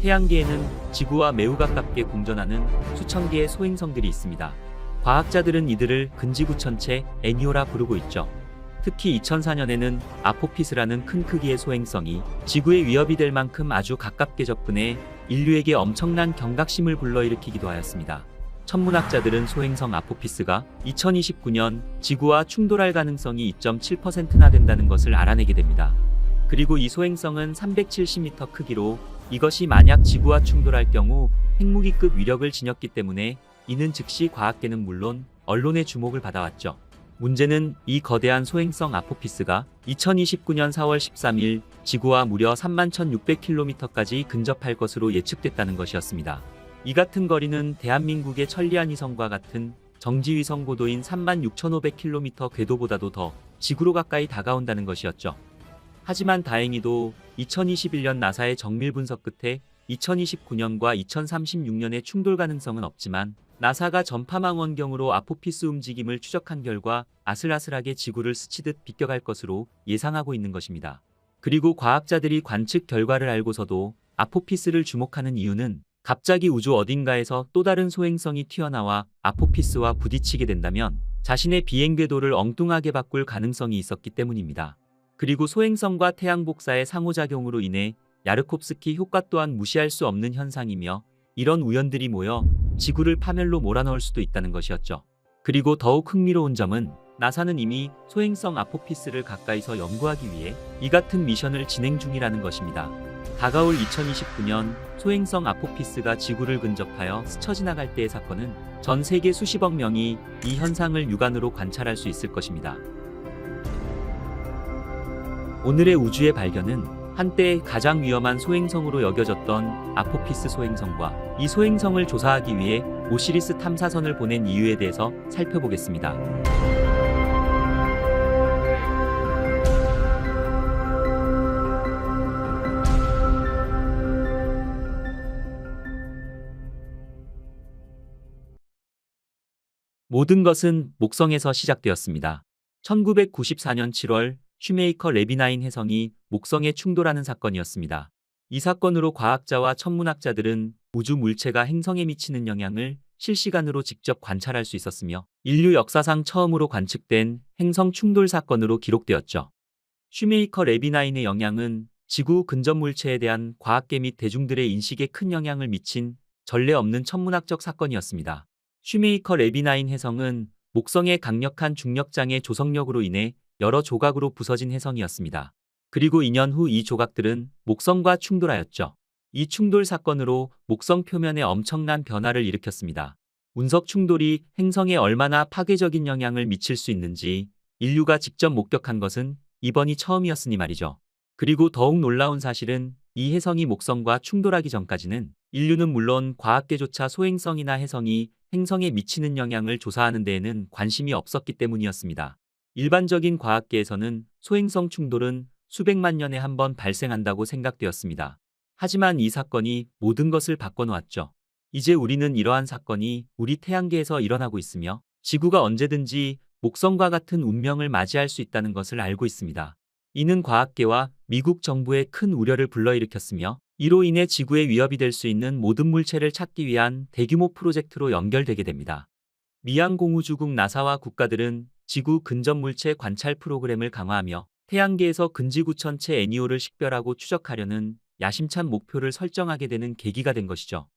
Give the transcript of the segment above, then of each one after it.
태양계에는 지구와 매우 가깝게 공전하는 수천 개의 소행성들이 있습니다. 과학자들은 이들을 근지구천체 애니오라 부르고 있죠. 특히 2004년에는 아포피스라는 큰 크기의 소행성이 지구에 위협이 될 만큼 아주 가깝게 접근해 인류에게 엄청난 경각심을 불러일으키기도 하였습니다. 천문학자들은 소행성 아포피스가 2029년 지구와 충돌할 가능성이 2.7%나 된다는 것을 알아내게 됩니다. 그리고 이 소행성은 370m 크기로 이것이 만약 지구와 충돌할 경우 핵무기급 위력을 지녔기 때문에 이는 즉시 과학계는 물론 언론의 주목을 받아왔죠. 문제는 이 거대한 소행성 아포피스가 2029년 4월 13일 지구와 무려 31,600km까지 근접할 것으로 예측됐다는 것이었습니다. 이 같은 거리는 대한민국의 천리안 위성과 같은 정지위성 고도인 36,500km 궤도보다도 더 지구로 가까이 다가온다는 것이었죠. 하지만 다행히도 2021년 나사의 정밀 분석 끝에 2029년과 2036년의 충돌 가능성은 없지만 나사가 전파망 원경으로 아포피스 움직임을 추적한 결과 아슬아슬하게 지구를 스치듯 비껴갈 것으로 예상하고 있는 것입니다. 그리고 과학자들이 관측 결과를 알고서도 아포피스를 주목하는 이유는 갑자기 우주 어딘가에서 또 다른 소행성이 튀어나와 아포피스와 부딪히게 된다면 자신의 비행 궤도를 엉뚱하게 바꿀 가능성이 있었기 때문입니다. 그리고 소행성과 태양 복사의 상호작용으로 인해 야르콥스키 효과 또한 무시할 수 없는 현상이며 이런 우연들이 모여 지구를 파멸로 몰아넣을 수도 있다는 것이었죠. 그리고 더욱 흥미로운 점은 나사는 이미 소행성 아포피스를 가까이서 연구하기 위해 이 같은 미션을 진행 중이라는 것입니다. 다가올 2029년 소행성 아포피스가 지구를 근접하여 스쳐 지나갈 때의 사건은 전 세계 수십억 명이 이 현상을 육안으로 관찰할 수 있을 것입니다. 오늘의 우주의 발견은 한때 가장 위험한 소행성으로 여겨졌던 아포피스 소행성과 이 소행성을 조사하기 위해 오시리스 탐사선을 보낸 이유에 대해서 살펴보겠습니다. 모든 것은 목성에서 시작되었습니다. 1994년 7월 슈메이커 레비9 혜성이 목성에 충돌하는 사건이었습니다. 이 사건으로 과학자와 천문학자들은 우주 물체가 행성에 미치는 영향을 실시간으로 직접 관찰할 수 있었으며 인류 역사상 처음으로 관측된 행성 충돌 사건으로 기록되었죠. 슈메이커 레비9의 영향은 지구 근접 물체에 대한 과학계 및 대중들의 인식에 큰 영향을 미친 전례 없는 천문학적 사건이었습니다. 슈메이커 레비9 혜성은 목성의 강력한 중력장의 조성력으로 인해 여러 조각으로 부서진 혜성이었습니다. 그리고 2년 후 이 조각들은 목성과 충돌하였죠. 이 충돌 사건으로 목성 표면에 엄청난 변화를 일으켰습니다. 운석 충돌이 행성에 얼마나 파괴적인 영향을 미칠 수 있는지 인류가 직접 목격한 것은 이번이 처음이었으니 말이죠. 그리고 더욱 놀라운 사실은 이 혜성이 목성과 충돌하기 전까지는 인류는 물론 과학계조차 소행성이나 혜성이 행성에 미치는 영향을 조사하는 데에는 관심이 없었기 때문이었습니다. 일반적인 과학계에서는 소행성 충돌은 수백만 년에 한 번 발생한다고 생각되었습니다. 하지만 이 사건이 모든 것을 바꿔놓았죠. 이제 우리는 이러한 사건이 우리 태양계에서 일어나고 있으며 지구가 언제든지 목성과 같은 운명을 맞이할 수 있다는 것을 알고 있습니다. 이는 과학계와 미국 정부의 큰 우려를 불러일으켰으며 이로 인해 지구에 위협이 될 수 있는 모든 물체를 찾기 위한 대규모 프로젝트로 연결되게 됩니다. 미 항공우주국 나사와 국가들은 지구 근접 물체 관찰 프로그램을 강화하며 태양계에서 근지구천체 애니오를 식별하고 추적하려는 야심찬 목표를 설정하게 되는 계기가 된 것이죠.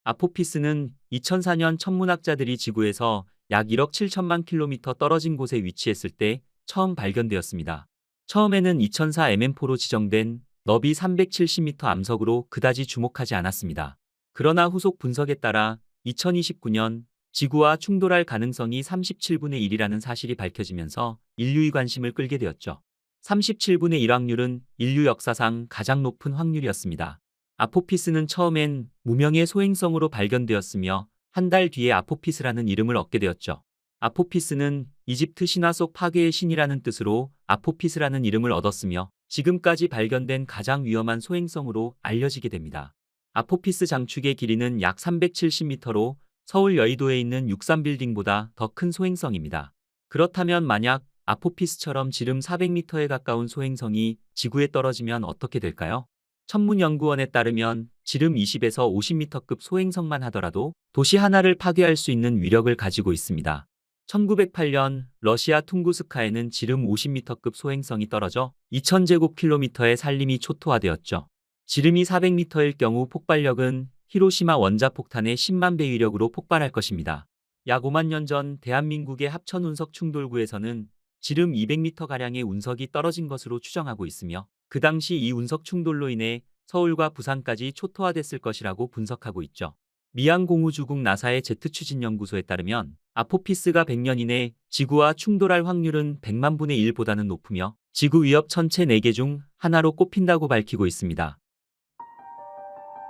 아포피스는 2004년 천문학자들이 지구에서 약 1억 7천만 킬로미터 떨어진 곳에 위치했을 때 처음 발견되었습니다. 처음에는 2004 MM4로 지정된 너비 370m 암석으로 그다지 주목하지 않았습니다. 그러나 후속 분석에 따라 2029년 지구와 충돌할 가능성이 37분의 1이라는 사실이 밝혀지면서 인류의 관심을 끌게 되었죠. 37분의 1 확률은 인류 역사상 가장 높은 확률이었습니다. 아포피스는 처음엔 무명의 소행성으로 발견되었으며 한 달 뒤에 아포피스라는 이름을 얻게 되었죠. 아포피스는 이집트 신화 속 파괴의 신이라는 뜻으로 아포피스라는 이름을 얻었으며 지금까지 발견된 가장 위험한 소행성으로 알려지게 됩니다. 아포피스 장축의 길이는 약 370m로 서울 여의도에 있는 63빌딩보다 더 큰 소행성입니다. 그렇다면 만약 아포피스처럼 지름 400m에 가까운 소행성이 지구에 떨어지면 어떻게 될까요? 천문연구원에 따르면 지름 20에서 50m급 소행성만 하더라도 도시 하나를 파괴할 수 있는 위력을 가지고 있습니다. 1908년 러시아 퉁구스카에는 지름 50m급 소행성이 떨어져 2000제곱킬로미터의 산림이 초토화되었죠. 지름이 400m일 경우 폭발력은 히로시마 원자폭탄의 10만 배 위력으로 폭발할 것입니다. 약 5만 년 전 대한민국의 합천 운석 충돌구에서는 지름 200m가량의 운석이 떨어진 것으로 추정하고 있으며 그 당시 이 운석 충돌로 인해 서울과 부산까지 초토화됐을 것이라고 분석하고 있죠. 미항공우주국 나사의 제트추진연구소에 따르면 아포피스가 100년 이내 지구와 충돌할 확률은 100만 분의 1보다는 높으며 지구 위협 천체 4개 중 하나로 꼽힌다고 밝히고 있습니다.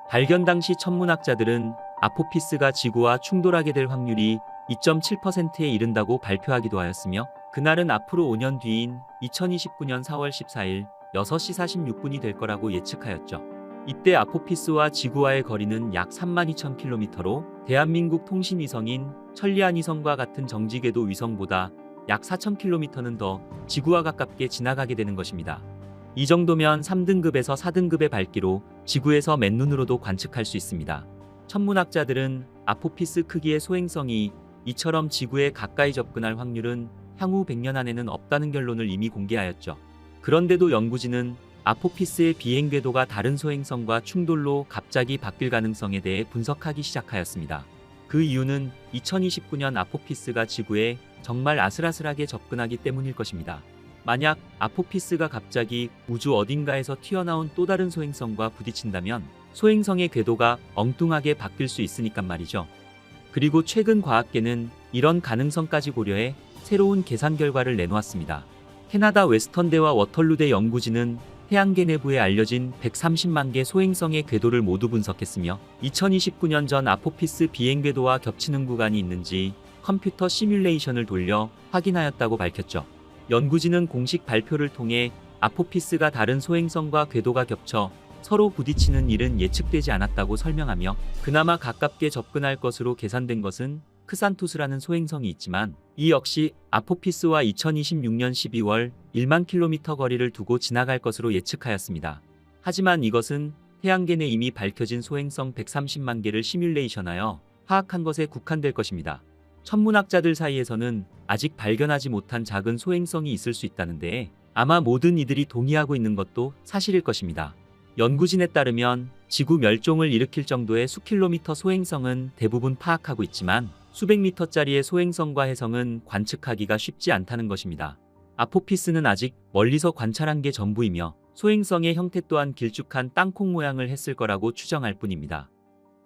발견 당시 천문학자들은 아포피스가 지구와 충돌하게 될 확률이 2.7%에 이른다고 발표하기도 하였으며 그날은 앞으로 5년 뒤인 2029년 4월 14일 6시 46분이 될 거라고 예측하였죠. 이때 아포피스와 지구와의 거리는 약 32,000km로 대한민국 통신위성인 천리안 위성과 같은 정지궤도 위성보다 약 4,000km는 더 지구와 가깝게 지나가게 되는 것입니다. 이 정도면 3등급에서 4등급의 밝기로 지구에서 맨눈으로도 관측할 수 있습니다. 천문학자들은 아포피스 크기의 소행성이 이처럼 지구에 가까이 접근할 확률은 향후 100년 안에는 없다는 결론을 이미 공개하였죠. 그런데도 연구진은 아포피스의 비행 궤도가 다른 소행성과 충돌로 갑자기 바뀔 가능성에 대해 분석하기 시작하였습니다. 그 이유는 2029년 아포피스가 지구에 정말 아슬아슬하게 접근하기 때문일 것입니다. 만약 아포피스가 갑자기 우주 어딘가에서 튀어나온 또 다른 소행성과 부딪힌다면 소행성의 궤도가 엉뚱하게 바뀔 수 있으니까 말이죠. 그리고 최근 과학계는 이런 가능성까지 고려해 새로운 계산 결과를 내놓았습니다. 캐나다 웨스턴대와 워털루대 연구진은 태양계 내부에 알려진 130만 개 소행성의 궤도를 모두 분석했으며 2029년 전 아포피스 비행 궤도와 겹치는 구간이 있는지 컴퓨터 시뮬레이션을 돌려 확인하였다고 밝혔죠. 연구진은 공식 발표를 통해 아포피스가 다른 소행성과 궤도가 겹쳐 서로 부딪히는 일은 예측되지 않았다고 설명하며 그나마 가깝게 접근할 것으로 계산된 것은 크산투스라는 소행성이 있지만 이 역시 아포피스와 2026년 12월 1만 킬로미터 거리를 두고 지나갈 것으로 예측하였습니다. 하지만 이것은 태양계 내 이미 밝혀진 소행성 130만 개를 시뮬레이션하여 파악한 것에 국한될 것입니다. 천문학자들 사이에서는 아직 발견하지 못한 작은 소행성이 있을 수 있다는데 아마 모든 이들이 동의하고 있는 것도 사실일 것입니다. 연구진에 따르면 지구 멸종을 일으킬 정도의 수킬로미터 소행성은 대부분 파악하고 있지만 수백 미터짜리의 소행성과 해성은 관측하기가 쉽지 않다는 것입니다. 아포피스는 아직 멀리서 관찰한 게 전부이며 소행성의 형태 또한 길쭉한 땅콩 모양을 했을 거라고 추정할 뿐입니다.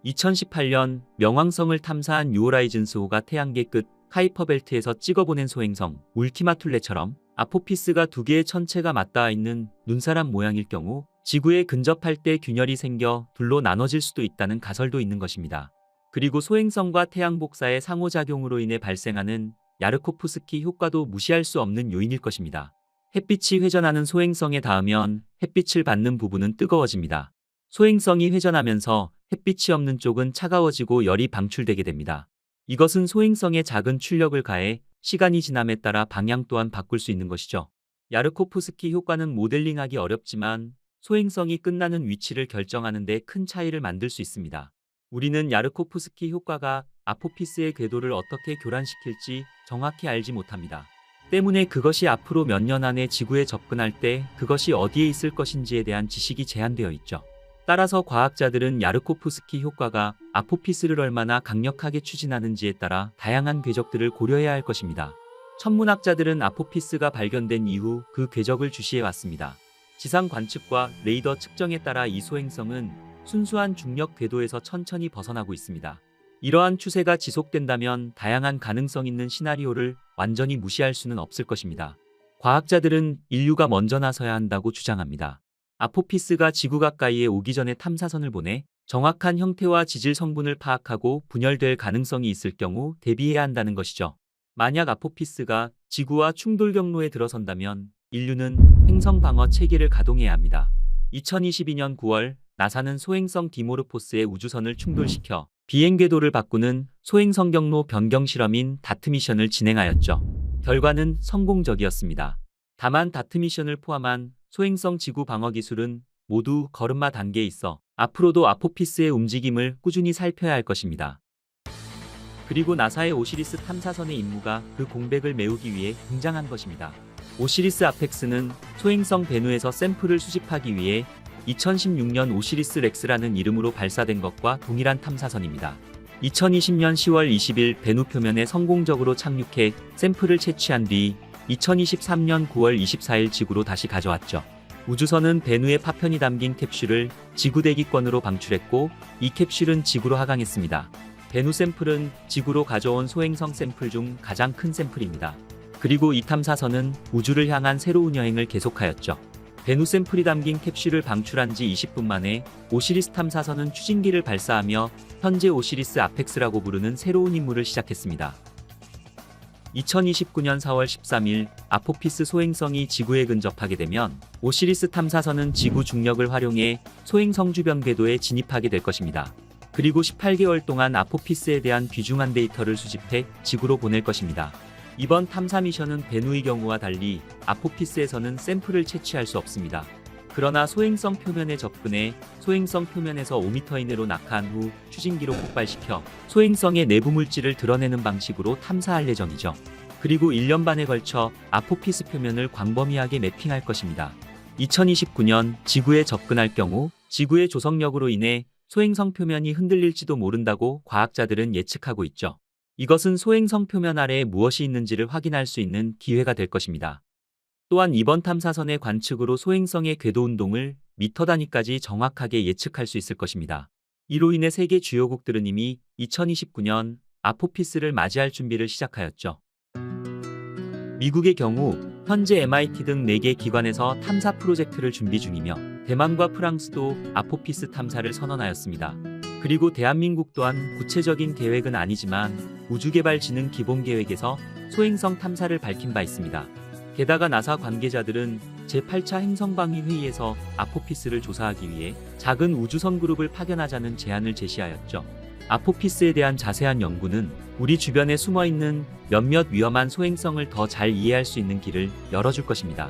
2018년 명왕성을 탐사한 뉴호라이즌스호가 태양계 끝 카이퍼 벨트에서 찍어보낸 소행성 울티마툴레처럼 아포피스가 두 개의 천체가 맞닿아 있는 눈사람 모양일 경우 지구에 근접할 때 균열이 생겨 둘로 나눠질 수도 있다는 가설도 있는 것입니다. 그리고 소행성과 태양 복사의 상호작용으로 인해 발생하는 야르코프스키 효과도 무시할 수 없는 요인일 것입니다. 햇빛이 회전하는 소행성에 닿으면 햇빛을 받는 부분은 뜨거워집니다. 소행성이 회전하면서 햇빛이 없는 쪽은 차가워지고 열이 방출되게 됩니다. 이것은 소행성에 작은 출력을 가해 시간이 지남에 따라 방향 또한 바꿀 수 있는 것이죠. 야르코프스키 효과는 모델링하기 어렵지만 소행성이 끝나는 위치를 결정하는 데 큰 차이를 만들 수 있습니다. 우리는 야르코프스키 효과가 아포피스의 궤도를 어떻게 교란시킬지 정확히 알지 못합니다. 때문에 그것이 앞으로 몇 년 안에 지구에 접근할 때 그것이 어디에 있을 것인지에 대한 지식이 제한되어 있죠. 따라서 과학자들은 야르코프스키 효과가 아포피스를 얼마나 강력하게 추진하는지에 따라 다양한 궤적들을 고려해야 할 것입니다. 천문학자들은 아포피스가 발견된 이후 그 궤적을 주시해 왔습니다. 지상 관측과 레이더 측정에 따라 이 소행성은 순수한 중력 궤도에서 천천히 벗어나고 있습니다. 이러한 추세가 지속된다면 다양한 가능성 있는 시나리오를 완전히 무시할 수는 없을 것입니다. 과학자들은 인류가 먼저 나서야 한다고 주장합니다. 아포피스가 지구 가까이에 오기 전에 탐사선을 보내 정확한 형태와 지질 성분을 파악하고 분열될 가능성이 있을 경우 대비해야 한다는 것이죠. 만약 아포피스가 지구와 충돌 경로에 들어선다면 인류는 행성 방어 체계를 가동해야 합니다. 2022년 9월 나사는 소행성 디모르포스의 우주선을 충돌시켜 비행 궤도를 바꾸는 소행성 경로 변경 실험인 다트 미션을 진행하였죠. 결과는 성공적이었습니다. 다만 다트 미션을 포함한 소행성 지구 방어 기술은 모두 걸음마 단계에 있어 앞으로도 아포피스의 움직임을 꾸준히 살펴야 할 것입니다. 그리고 나사의 오시리스 탐사선의 임무가 그 공백을 메우기 위해 등장한 것입니다. 오시리스 아펙스는 소행성 베누에서 샘플을 수집하기 위해 2016년 오시리스 렉스라는 이름으로 발사된 것과 동일한 탐사선입니다. 2020년 10월 20일 베누 표면에 성공적으로 착륙해 샘플을 채취한 뒤 2023년 9월 24일 지구로 다시 가져왔죠. 우주선은 베누의 파편이 담긴 캡슐을 지구 대기권으로 방출했고 이 캡슐은 지구로 하강했습니다. 베누 샘플은 지구로 가져온 소행성 샘플 중 가장 큰 샘플입니다. 그리고 이 탐사선은 우주를 향한 새로운 여행을 계속하였죠. 베누 샘플이 담긴 캡슐을 방출한 지 20분 만에 오시리스 탐사선은 추진기를 발사하며 현재 오시리스 아펙스라고 부르는 새로운 임무를 시작했습니다. 2029년 4월 13일 아포피스 소행성이 지구에 근접하게 되면 오시리스 탐사선은 지구 중력을 활용해 소행성 주변 궤도에 진입하게 될 것입니다. 그리고 18개월 동안 아포피스에 대한 귀중한 데이터를 수집해 지구로 보낼 것입니다. 이번 탐사 미션은 베누의 경우와 달리 아포피스에서는 샘플을 채취할 수 없습니다. 그러나 소행성 표면에 접근해 소행성 표면에서 5m 이내로 낙하한 후 추진기로 폭발시켜 소행성의 내부 물질을 드러내는 방식으로 탐사할 예정이죠. 그리고 1년 반에 걸쳐 아포피스 표면을 광범위하게 매핑할 것입니다. 2029년 지구에 접근할 경우 지구의 조성력으로 인해 소행성 표면이 흔들릴지도 모른다고 과학자들은 예측하고 있죠. 이것은 소행성 표면 아래에 무엇이 있는지를 확인할 수 있는 기회가 될 것입니다. 또한 이번 탐사선의 관측으로 소행성의 궤도 운동을 미터 단위까지 정확하게 예측할 수 있을 것입니다. 이로 인해 세계 주요국들은 이미 2029년 아포피스를 맞이할 준비를 시작하였죠. 미국의 경우 현재 MIT 등 4개 기관에서 탐사 프로젝트를 준비 중이며 대만과 프랑스도 아포피스 탐사를 선언하였습니다. 그리고 대한민국 또한 구체적인 계획은 아니지만 우주개발진흥기본계획에서 소행성 탐사를 밝힌 바 있습니다. 게다가 나사 관계자들은 제8차 행성방위 회의에서 아포피스를 조사하기 위해 작은 우주선 그룹을 파견하자는 제안을 제시하였죠. 아포피스에 대한 자세한 연구는 우리 주변에 숨어있는 몇몇 위험한 소행성을 더 잘 이해할 수 있는 길을 열어줄 것입니다.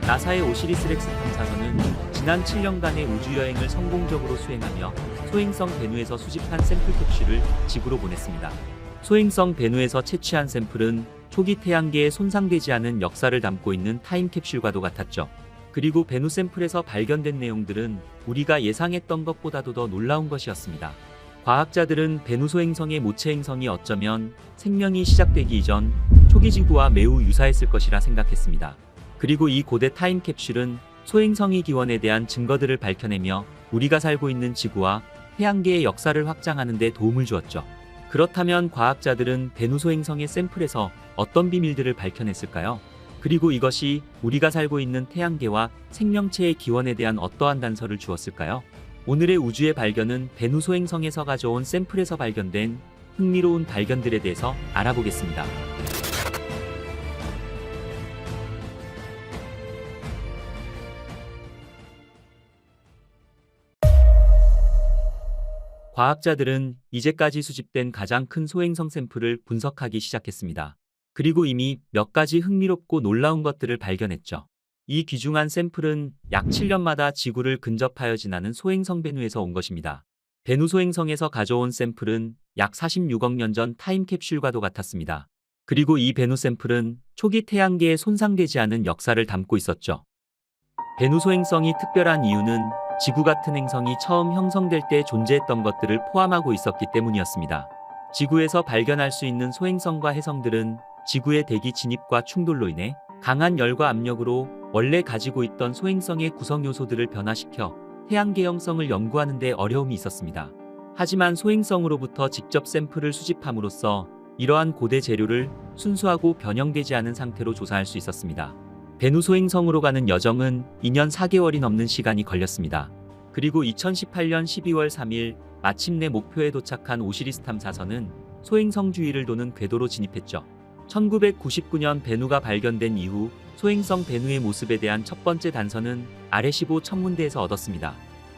나사의 오시리스 렉스 탐사선은 지난 7년간의 우주여행을 성공적으로 수행하며 소행성 베누에서 수집한 샘플 캡슐을 지구로 보냈습니다. 소행성 베누에서 채취한 샘플은 초기 태양계에 손상되지 않은 역사를 담고 있는 타임캡슐과도 같았죠. 그리고 베누 샘플에서 발견된 내용들은 우리가 예상했던 것보다도 더 놀라운 것이었습니다. 과학자들은 베누 소행성의 모체 행성이 어쩌면 생명이 시작되기 이전 초기 지구와 매우 유사했을 것이라 생각했습니다. 그리고 이 고대 타임캡슐은 소행성의 기원에 대한 증거들을 밝혀내며 우리가 살고 있는 지구와 태양계의 역사를 확장하는 데 도움을 주었죠. 그렇다면 과학자들은 베누 소행성의 샘플에서 어떤 비밀들을 밝혀냈을까요? 그리고 이것이 우리가 살고 있는 태양계와 생명체의 기원에 대한 어떠한 단서를 주었을까요? 오늘의 우주의 발견은 베누 소행성에서 가져온 샘플에서 발견된 흥미로운 발견들에 대해서 알아보겠습니다. 과학자들은 이제까지 수집된 가장 큰 소행성 샘플을 분석하기 시작했습니다. 그리고 이미 몇 가지 흥미롭고 놀라운 것들을 발견했죠. 이 귀중한 샘플은 약 7년마다 지구를 근접하여 지나는 소행성 베누에서 온 것입니다. 베누 소행성에서 가져온 샘플은 약 46억 년 전 타임캡슐과도 같았습니다. 그리고 이 베누 샘플은 초기 태양계에 손상되지 않은 역사를 담고 있었죠. 베누 소행성이 특별한 이유는 지구 같은 행성이 처음 형성될 때 존재했던 것들을 포함하고 있었기 때문이었습니다. 지구에서 발견할 수 있는 소행성과 해성들은 지구의 대기 진입과 충돌로 인해 강한 열과 압력으로 원래 가지고 있던 소행성의 구성 요소들을 변화시켜 태양계 형성을 연구하는 데 어려움이 있었습니다. 하지만 소행성으로부터 직접 샘플을 수집함으로써 이러한 고대 재료를 순수하고 변형되지 않은 상태로 조사할 수 있었습니다. 베누 소행성으로 가는 여정은 2년 4개월이 넘는 시간이 걸렸습니다. 그리고 2018년 12월 3일 마침내 목표에 도착한 오시리스 탐사선은 소행성 주위를 도는 궤도로 진입했죠. 1999년 베누가 발견된 이후 소행성 베누의 모습에 대한 첫 번째 단서는 아레시보 천문대에서 얻었습니다.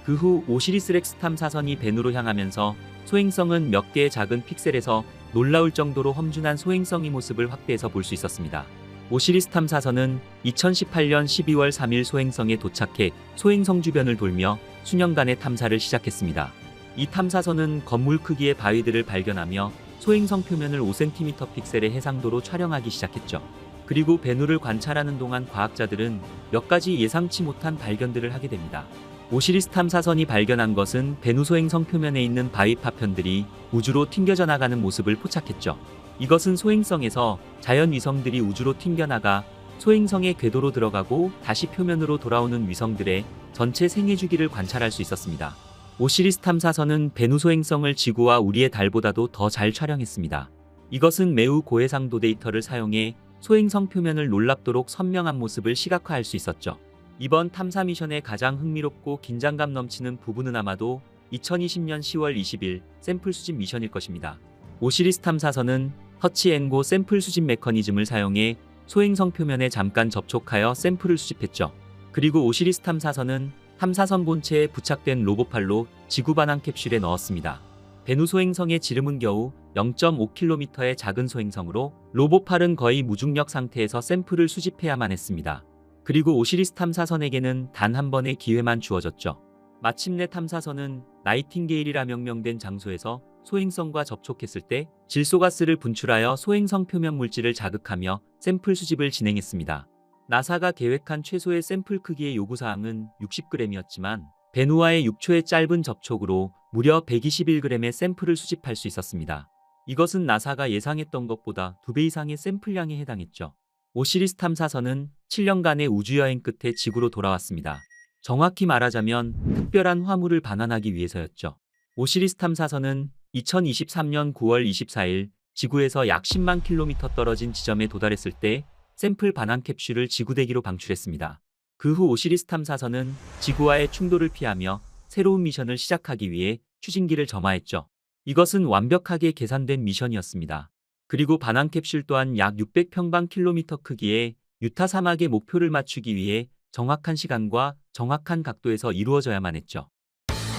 그 후 오시리스 렉스 탐사선이 베누로 향하면서 소행성은 몇 개의 작은 픽셀에서 놀라울 정도로 험준한 소행성의 모습을 확대해서 볼 수 있었습니다. 오시리스 탐사선은 2018년 12월 3일 소행성에 도착해 소행성 주변을 돌며 수년간의 탐사를 시작했습니다. 이 탐사선은 건물 크기의 바위들을 발견하며 소행성 표면을 5cm 픽셀의 해상도로 촬영하기 시작했죠. 그리고 베누를 관찰하는 동안 과학자들은 몇 가지 예상치 못한 발견들을 하게 됩니다. 오시리스 탐사선이 발견한 것은 베누 소행성 표면에 있는 바위 파편들이 우주로 튕겨져 나가는 모습을 포착했죠. 이것은 소행성에서 자연 위성들이 우주로 튕겨나가 소행성의 궤도로 들어가고 다시 표면으로 돌아오는 위성들의 전체 생애 주기를 관찰할 수 있었습니다. 오시리스 탐사선은 베누 소행성을 지구와 우리의 달보다도 더 잘 촬영했습니다. 이것은 매우 고해상도 데이터를 사용해 소행성 표면을 놀랍도록 선명한 모습을 시각화할 수 있었죠. 이번 탐사 미션의 가장 흥미롭고 긴장감 넘치는 부분은 아마도 2020년 10월 20일 샘플 수집 미션일 것입니다. 오시리스 탐사선은 터치 앤 고 샘플 수집 메커니즘을 사용해 소행성 표면에 잠깐 접촉하여 샘플을 수집했죠. 그리고 오시리스 탐사선은 탐사선 본체에 부착된 로봇팔로 지구 반환 캡슐에 넣었습니다. 베누 소행성의 지름은 겨우 0.5km의 작은 소행성으로 로봇팔은 거의 무중력 상태에서 샘플을 수집해야만 했습니다. 그리고 오시리스 탐사선에게는 단 한 번의 기회만 주어졌죠. 마침내 탐사선은 나이팅게일이라 명명된 장소에서 소행성과 접촉했을 때 질소가스를 분출하여 소행성 표면 물질을 자극하며 샘플 수집을 진행했습니다. 나사가 계획한 최소의 샘플 크기의 요구사항은 60g이었지만 베누와의 6초의 짧은 접촉으로 무려 121g의 샘플을 수집할 수 있었습니다. 이것은 나사가 예상했던 것보다 2배 이상의 샘플량에 해당했죠. 오시리스 탐사선은 7년간의 우주여행 끝에 지구로 돌아왔습니다. 정확히 말하자면 특별한 화물을 반환하기 위해서였죠. 오시리스 탐사선은 2023년 9월 24일 지구에서 약 10만 킬로미터 떨어진 지점에 도달했을 때 샘플 반환 캡슐을 지구대기로 방출했습니다. 그 후 오시리스 탐사선은 지구와의 충돌을 피하며 새로운 미션을 시작하기 위해 추진기를 점화했죠. 이것은 완벽하게 계산된 미션이었습니다. 그리고 반환 캡슐 또한 약 600평방킬로미터 크기의 유타 사막의 목표를 맞추기 위해 정확한 시간과 정확한 각도에서 이루어져야만 했죠.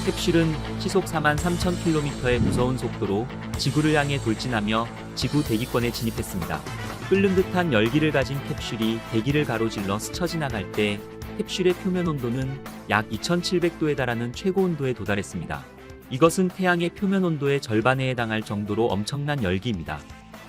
캡슐은 시속 43,000km의 무서운 속도로 지구를 향해 돌진하며 지구 대기권에 진입했습니다. 끓는 듯한 열기를 가진 캡슐이 대기를 가로질러 스쳐 지나갈 때 캡슐의 표면 온도는 약 2700도에 달하는 최고 온도에 도달했습니다. 이것은 태양의 표면 온도의 절반에 해당할 정도로 엄청난 열기입니다.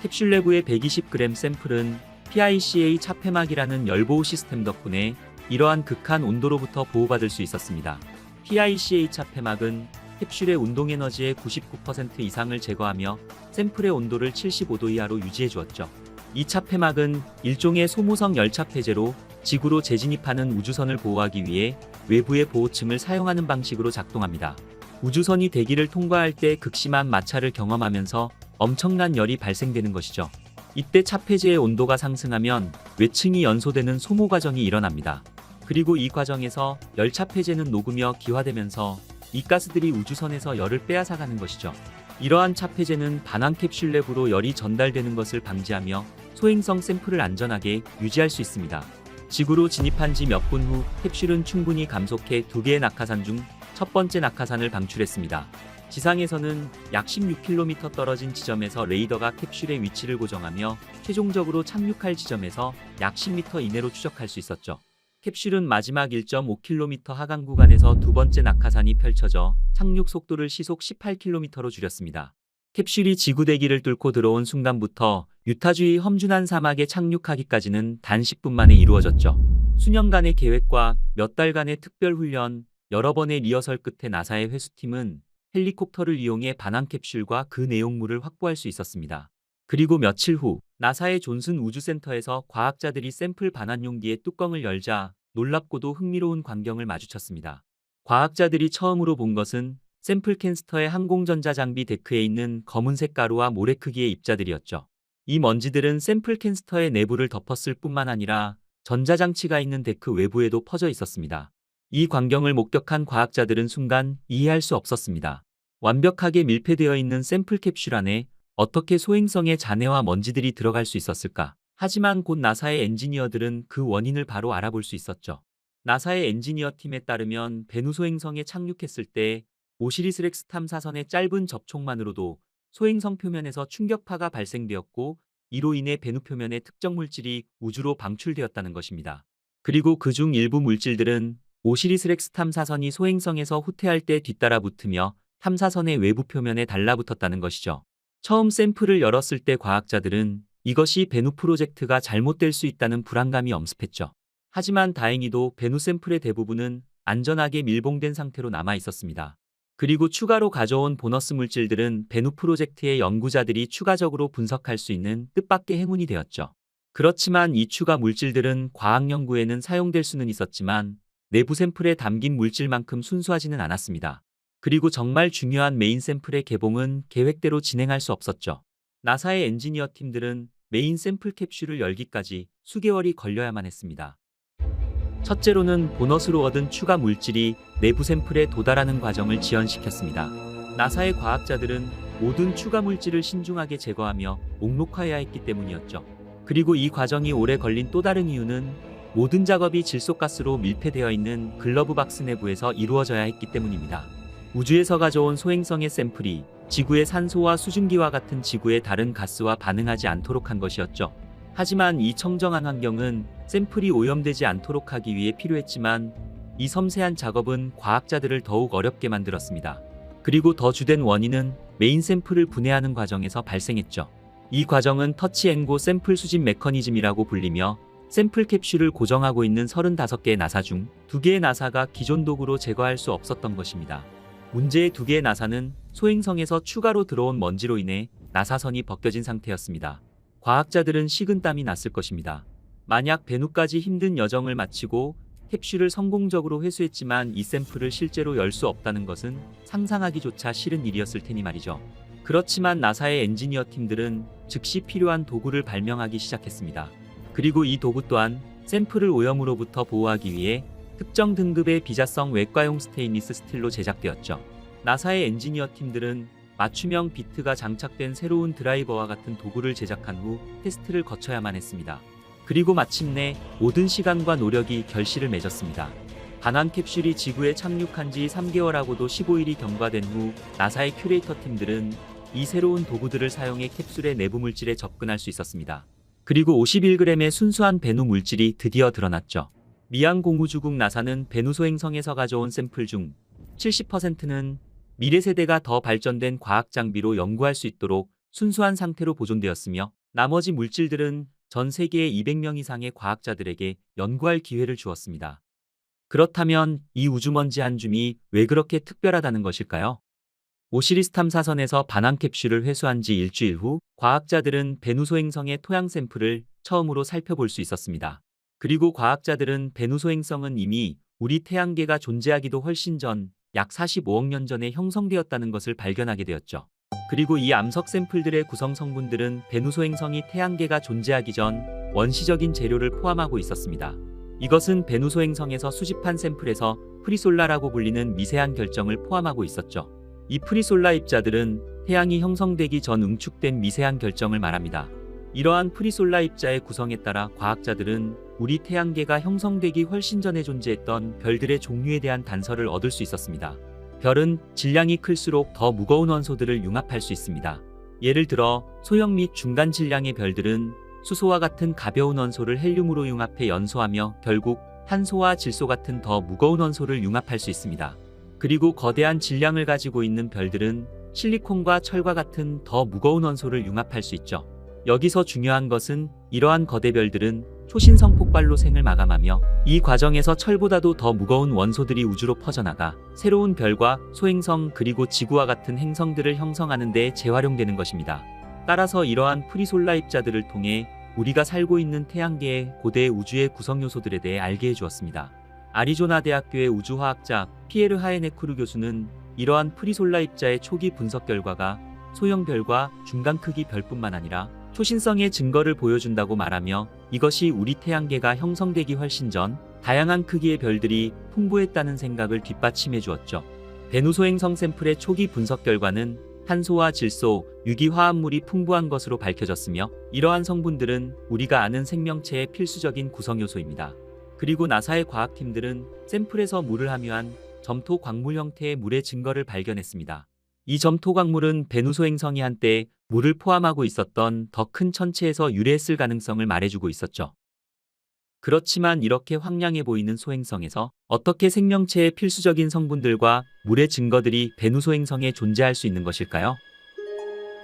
캡슐 내부의 120g 샘플은 PICA 차폐막이라는 열보호 시스템 덕분에 이러한 극한 온도로부터 보호받을 수 있었습니다. PICA 차폐막은 캡슐의 운동 에너지의 99% 이상을 제거하며 샘플의 온도를 75도 이하로 유지해 주었죠. 이 차폐막은 일종의 소모성 열차 폐제로 지구로 재진입하는 우주선을 보호하기 위해 외부의 보호층을 사용하는 방식으로 작동합니다. 우주선이 대기를 통과할 때 극심한 마찰을 경험하면서 엄청난 열이 발생되는 것이죠. 이때 차폐제의 온도가 상승하면 외층이 연소되는 소모 과정이 일어납니다. 그리고 이 과정에서 열차 폐제는 녹으며 기화되면서 이 가스들이 우주선에서 열을 빼앗아가는 것이죠. 이러한 차폐제는 반환 캡슐 내부로 열이 전달되는 것을 방지하며 소행성 샘플을 안전하게 유지할 수 있습니다. 지구로 진입한 지 몇 분 후 캡슐은 충분히 감속해 2개의 낙하산 중 첫 번째 낙하산을 방출했습니다. 지상에서는 약 16km 떨어진 지점에서 레이더가 캡슐의 위치를 고정하며 최종적으로 착륙할 지점에서 약 10m 이내로 추적할 수 있었죠. 캡슐은 마지막 1.5km 하강 구간에서 두 번째 낙하산이 펼쳐져 착륙 속도를 시속 18km로 줄였습니다. 캡슐이 지구 대기를 뚫고 들어온 순간부터 유타주의 험준한 사막에 착륙하기까지는 단 10분 만에 이루어졌죠. 수년간의 계획과 몇 달간의 특별 훈련, 여러 번의 리허설 끝에 나사의 회수팀은 헬리콥터를 이용해 반환 캡슐과 그 내용물을 확보할 수 있었습니다. 그리고 며칠 후 나사의 존슨 우주센터에서 과학자들이 샘플 반환 용기의 뚜껑을 열자 놀랍고도 흥미로운 광경을 마주쳤습니다. 과학자들이 처음으로 본 것은 샘플 캔스터의 항공전자 장비 데크에 있는 검은색 가루와 모래 크기의 입자들이었죠. 이 먼지들은 샘플 캔스터의 내부를 덮었을 뿐만 아니라 전자장치가 있는 데크 외부에도 퍼져 있었습니다. 이 광경을 목격한 과학자들은 순간 이해할 수 없었습니다. 완벽하게 밀폐되어 있는 샘플 캡슐 안에 어떻게 소행성의 잔해와 먼지들이 들어갈 수 있었을까? 하지만 곧 나사의 엔지니어들은 그 원인을 바로 알아볼 수 있었죠. 나사의 엔지니어 팀에 따르면 베누 소행성에 착륙했을 때 오시리스 렉스 탐사선의 짧은 접촉만으로도 소행성 표면에서 충격파가 발생되었고 이로 인해 베누 표면의 특정 물질이 우주로 방출되었다는 것입니다. 그리고 그중 일부 물질들은 오시리스 렉스 탐사선이 소행성에서 후퇴할 때 뒤따라 붙으며 탐사선의 외부 표면에 달라붙었다는 것이죠. 처음 샘플을 열었을 때 과학자들은 이것이 베누 프로젝트가 잘못될 수 있다는 불안감이 엄습했죠. 하지만 다행히도 베누 샘플의 대부분은 안전하게 밀봉된 상태로 남아 있었습니다. 그리고 추가로 가져온 보너스 물질들은 베누 프로젝트의 연구자들이 추가적으로 분석할 수 있는 뜻밖의 행운이 되었죠. 그렇지만 이 추가 물질들은 과학 연구에는 사용될 수는 있었지만 내부 샘플에 담긴 물질만큼 순수하지는 않았습니다. 그리고 정말 중요한 메인 샘플의 개봉은 계획대로 진행할 수 없었죠. 나사의 엔지니어 팀들은 메인 샘플 캡슐을 열기까지 수개월이 걸려야만 했습니다. 첫째로는 보너스로 얻은 추가 물질이 내부 샘플에 도달하는 과정을 지연시켰습니다. 나사의 과학자들은 모든 추가 물질을 신중하게 제거하며 목록화해야 했기 때문이었죠. 그리고 이 과정이 오래 걸린 또 다른 이유는 모든 작업이 질소가스로 밀폐되어 있는 글러브 박스 내부에서 이루어져야 했기 때문입니다. 우주에서 가져온 소행성의 샘플이 지구의 산소와 수증기와 같은 지구의 다른 가스와 반응하지 않도록 한 것이었죠. 하지만 이 청정한 환경은 샘플이 오염되지 않도록 하기 위해 필요했지만 이 섬세한 작업은 과학자들을 더욱 어렵게 만들었습니다. 그리고 더 주된 원인은 메인 샘플을 분해하는 과정에서 발생했죠. 이 과정은 터치 앤고 샘플 수집 메커니즘이라고 불리며 샘플 캡슐을 고정하고 있는 35개의 나사 중 2개의 나사가 기존 도구로 제거할 수 없었던 것입니다. 문제의 2개의 나사는 소행성에서 추가로 들어온 먼지로 인해 나사선이 벗겨진 상태였습니다. 과학자들은 식은땀이 났을 것입니다. 만약 베누까지 힘든 여정을 마치고 캡슐을 성공적으로 회수했지만 이 샘플을 실제로 열 수 없다는 것은 상상하기조차 싫은 일이었을 테니 말이죠. 그렇지만 나사의 엔지니어 팀들은 즉시 필요한 도구를 발명하기 시작했습니다. 그리고 이 도구 또한 샘플을 오염으로부터 보호하기 위해 특정 등급의 비자성 외과용 스테인리스 스틸로 제작되었죠. 나사의 엔지니어 팀들은 맞춤형 비트가 장착된 새로운 드라이버와 같은 도구를 제작한 후 테스트를 거쳐야만 했습니다. 그리고 마침내 모든 시간과 노력이 결실을 맺었습니다. 반환 캡슐이 지구에 착륙한 지 3개월하고도 15일이 경과된 후 나사의 큐레이터 팀들은 이 새로운 도구들을 사용해 캡슐의 내부 물질에 접근할 수 있었습니다. 그리고 51g의 순수한 베누 물질이 드디어 드러났죠. 미양 공우주국 나사는 베누 소행성에서 가져온 샘플 중 70%는 미래 세대가 더 발전된 과학 장비로 연구할 수 있도록 순수한 상태로 보존되었으며 나머지 물질들은 전 세계의 200명 이상의 과학자들에게 연구할 기회를 주었습니다. 그렇다면 이 우주먼지 한 줌이 왜 그렇게 특별하다는 것일까요? 오시리스 탐사선에서 반환 캡슐을 회수한 지 일주일 후 과학자들은 베누 소행성의 토양 샘플을 처음으로 살펴볼 수 있었습니다. 그리고 과학자들은 베누 소행성은 이미 우리 태양계가 존재하기도 훨씬 전 약 45억 년 전에 형성되었다는 것을 발견하게 되었죠. 그리고 이 암석 샘플들의 구성 성분들은 베누 소행성이 태양계가 존재하기 전 원시적인 재료를 포함하고 있었습니다. 이것은 베누 소행성에서 수집한 샘플에서 프리솔라라고 불리는 미세한 결정을 포함하고 있었죠. 이 프리솔라 입자들은 태양이 형성되기 전 응축된 미세한 결정을 말합니다. 이러한 프리솔라 입자의 구성에 따라 과학자들은 우리 태양계가 형성되기 훨씬 전에 존재했던 별들의 종류에 대한 단서를 얻을 수 있었습니다. 별은 질량이 클수록 더 무거운 원소들을 융합할 수 있습니다. 예를 들어 소형 및 중간 질량의 별들은 수소와 같은 가벼운 원소를 헬륨으로 융합해 연소하며 결국 탄소와 질소 같은 더 무거운 원소를 융합할 수 있습니다. 그리고 거대한 질량을 가지고 있는 별들은 실리콘과 철과 같은 더 무거운 원소를 융합할 수 있죠. 여기서 중요한 것은 이러한 거대 별들은 초신성 폭발로 생을 마감하며 이 과정에서 철보다도 더 무거운 원소들이 우주로 퍼져나가 새로운 별과 소행성 그리고 지구와 같은 행성들을 형성하는 데 재활용되는 것입니다. 따라서 이러한 프리솔라 입자들을 통해 우리가 살고 있는 태양계의 고대 우주의 구성 요소들에 대해 알게 해주었습니다. 아리조나 대학교의 우주화학자 피에르 하에네쿠르 교수는 이러한 프리솔라 입자의 초기 분석 결과가 소형 별과 중간 크기 별뿐만 아니라 초신성의 증거를 보여준다고 말하며 이것이 우리 태양계가 형성되기 훨씬 전 다양한 크기의 별들이 풍부했다는 생각을 뒷받침해 주었죠. 베누 소행성 샘플의 초기 분석 결과는 탄소와 질소, 유기화합물이 풍부한 것으로 밝혀졌으며 이러한 성분들은 우리가 아는 생명체의 필수적인 구성 요소입니다. 그리고 나사의 과학팀들은 샘플에서 물을 함유한 점토 광물 형태의 물의 증거를 발견했습니다. 이 점토 광물은 베누소 행성이 한때 물을 포함하고 있었던 더 큰 천체에서 유래했을 가능성을 말해주고 있었죠. 그렇지만 이렇게 황량해 보이는 소행성에서 어떻게 생명체의 필수적인 성분들과 물의 증거들이 베누소 행성에 존재할 수 있는 것일까요?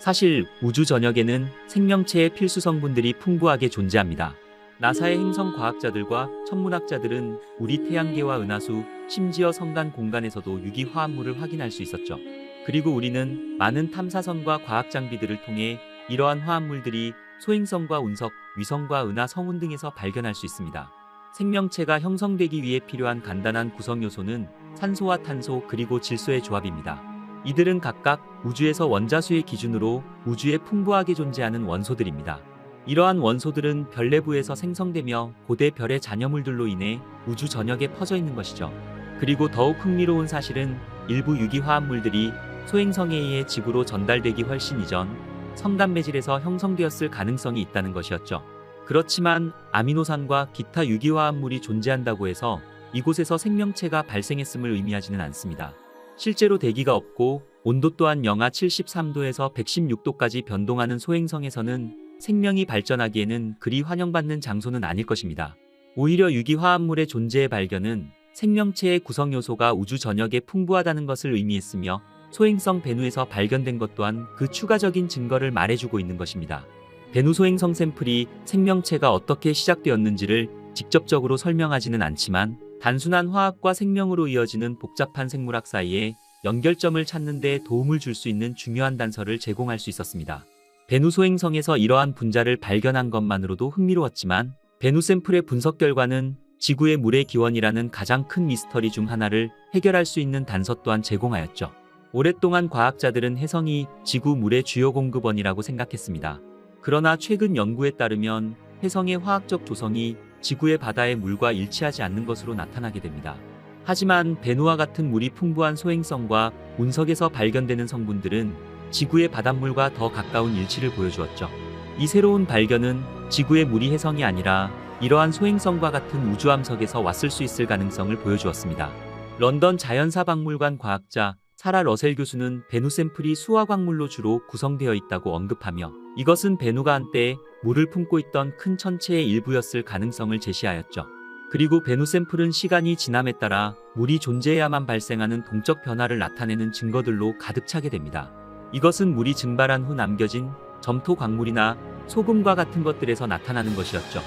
사실 우주 전역에는 생명체의 필수 성분들이 풍부하게 존재합니다. 나사의 행성 과학자들과 천문학자들은 우리 태양계와 은하수, 심지어 성간 공간에서도 유기 화합물을 확인할 수 있었죠. 그리고 우리는 많은 탐사선과 과학 장비들을 통해 이러한 화합물들이 소행성과 운석, 위성과 은하 성운 등에서 발견할 수 있습니다. 생명체가 형성되기 위해 필요한 간단한 구성 요소는 산소와 탄소 그리고 질소의 조합입니다. 이들은 각각 우주에서 원자수의 기준으로 우주에 풍부하게 존재하는 원소들입니다. 이러한 원소들은 별 내부에서 생성되며 고대 별의 잔여물들로 인해 우주 전역에 퍼져 있는 것이죠. 그리고 더욱 흥미로운 사실은 일부 유기화합물들이 소행성에 의해 지구로 전달되기 훨씬 이전 성간 매질에서 형성되었을 가능성이 있다는 것이었죠. 그렇지만 아미노산과 기타 유기화합물이 존재한다고 해서 이곳에서 생명체가 발생했음을 의미하지는 않습니다. 실제로 대기가 없고 온도 또한 영하 73도에서 116도까지 변동하는 소행성에서는 생명이 발전하기에는 그리 환영받는 장소는 아닐 것입니다. 오히려 유기화합물의 존재의 발견은 생명체의 구성 요소가 우주 전역에 풍부하다는 것을 의미했으며 소행성 베누에서 발견된 것 또한 그 추가적인 증거를 말해주고 있는 것입니다. 베누 소행성 샘플이 생명체가 어떻게 시작되었는지를 직접적으로 설명하지는 않지만 단순한 화학과 생명으로 이어지는 복잡한 생물학 사이에 연결점을 찾는 데 도움을 줄 수 있는 중요한 단서를 제공할 수 있었습니다. 베누 소행성에서 이러한 분자를 발견한 것만으로도 흥미로웠지만 베누 샘플의 분석 결과는 지구의 물의 기원이라는 가장 큰 미스터리 중 하나를 해결할 수 있는 단서 또한 제공하였죠. 오랫동안 과학자들은 혜성이 지구 물의 주요 공급원이라고 생각했습니다. 그러나 최근 연구에 따르면 혜성의 화학적 조성이 지구의 바다의 물과 일치하지 않는 것으로 나타나게 됩니다. 하지만 베누와 같은 물이 풍부한 소행성과 운석에서 발견되는 성분들은 지구의 바닷물과 더 가까운 일치를 보여주었죠. 이 새로운 발견은 지구의 물이 혜성이 아니라 이러한 소행성과 같은 우주함석에서 왔을 수 있을 가능성을 보여주었습니다. 런던 자연사박물관 과학자 사라 러셀 교수는 베누 샘플이 수화광물로 주로 구성되어 있다고 언급하며 이것은 베누가 한때 물을 품고 있던 큰 천체의 일부였을 가능성을 제시하였죠. 그리고 베누 샘플은 시간이 지남에 따라 물이 존재해야만 발생하는 동적 변화를 나타내는 증거들로 가득 차게 됩니다. 이것은 물이 증발한 후 남겨진 점토 광물이나 소금과 같은 것들에서 나타나는 것이었죠.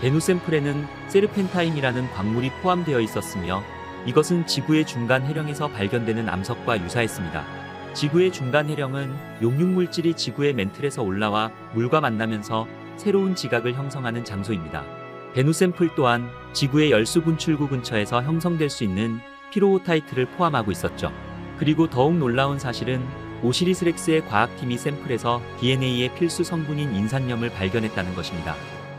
베누 샘플에는 세르펜타인이라는 광물이 포함되어 있었으며 이것은 지구의 중간 해령에서 발견되는 암석과 유사했습니다. 지구의 중간 해령은 용융물질이 지구의 멘틀에서 올라와 물과 만나면서 새로운 지각을 형성하는 장소입니다. 베누 샘플 또한 지구의 열수 분출구 근처에서 형성될 수 있는 피로호타이트를 포함하고 있었죠. 그리고 더욱 놀라운 사실은 오시리스 렉스의 과학팀이 샘플에서 DNA의 필수 성분인 인산염을 발견했다는 것입니다.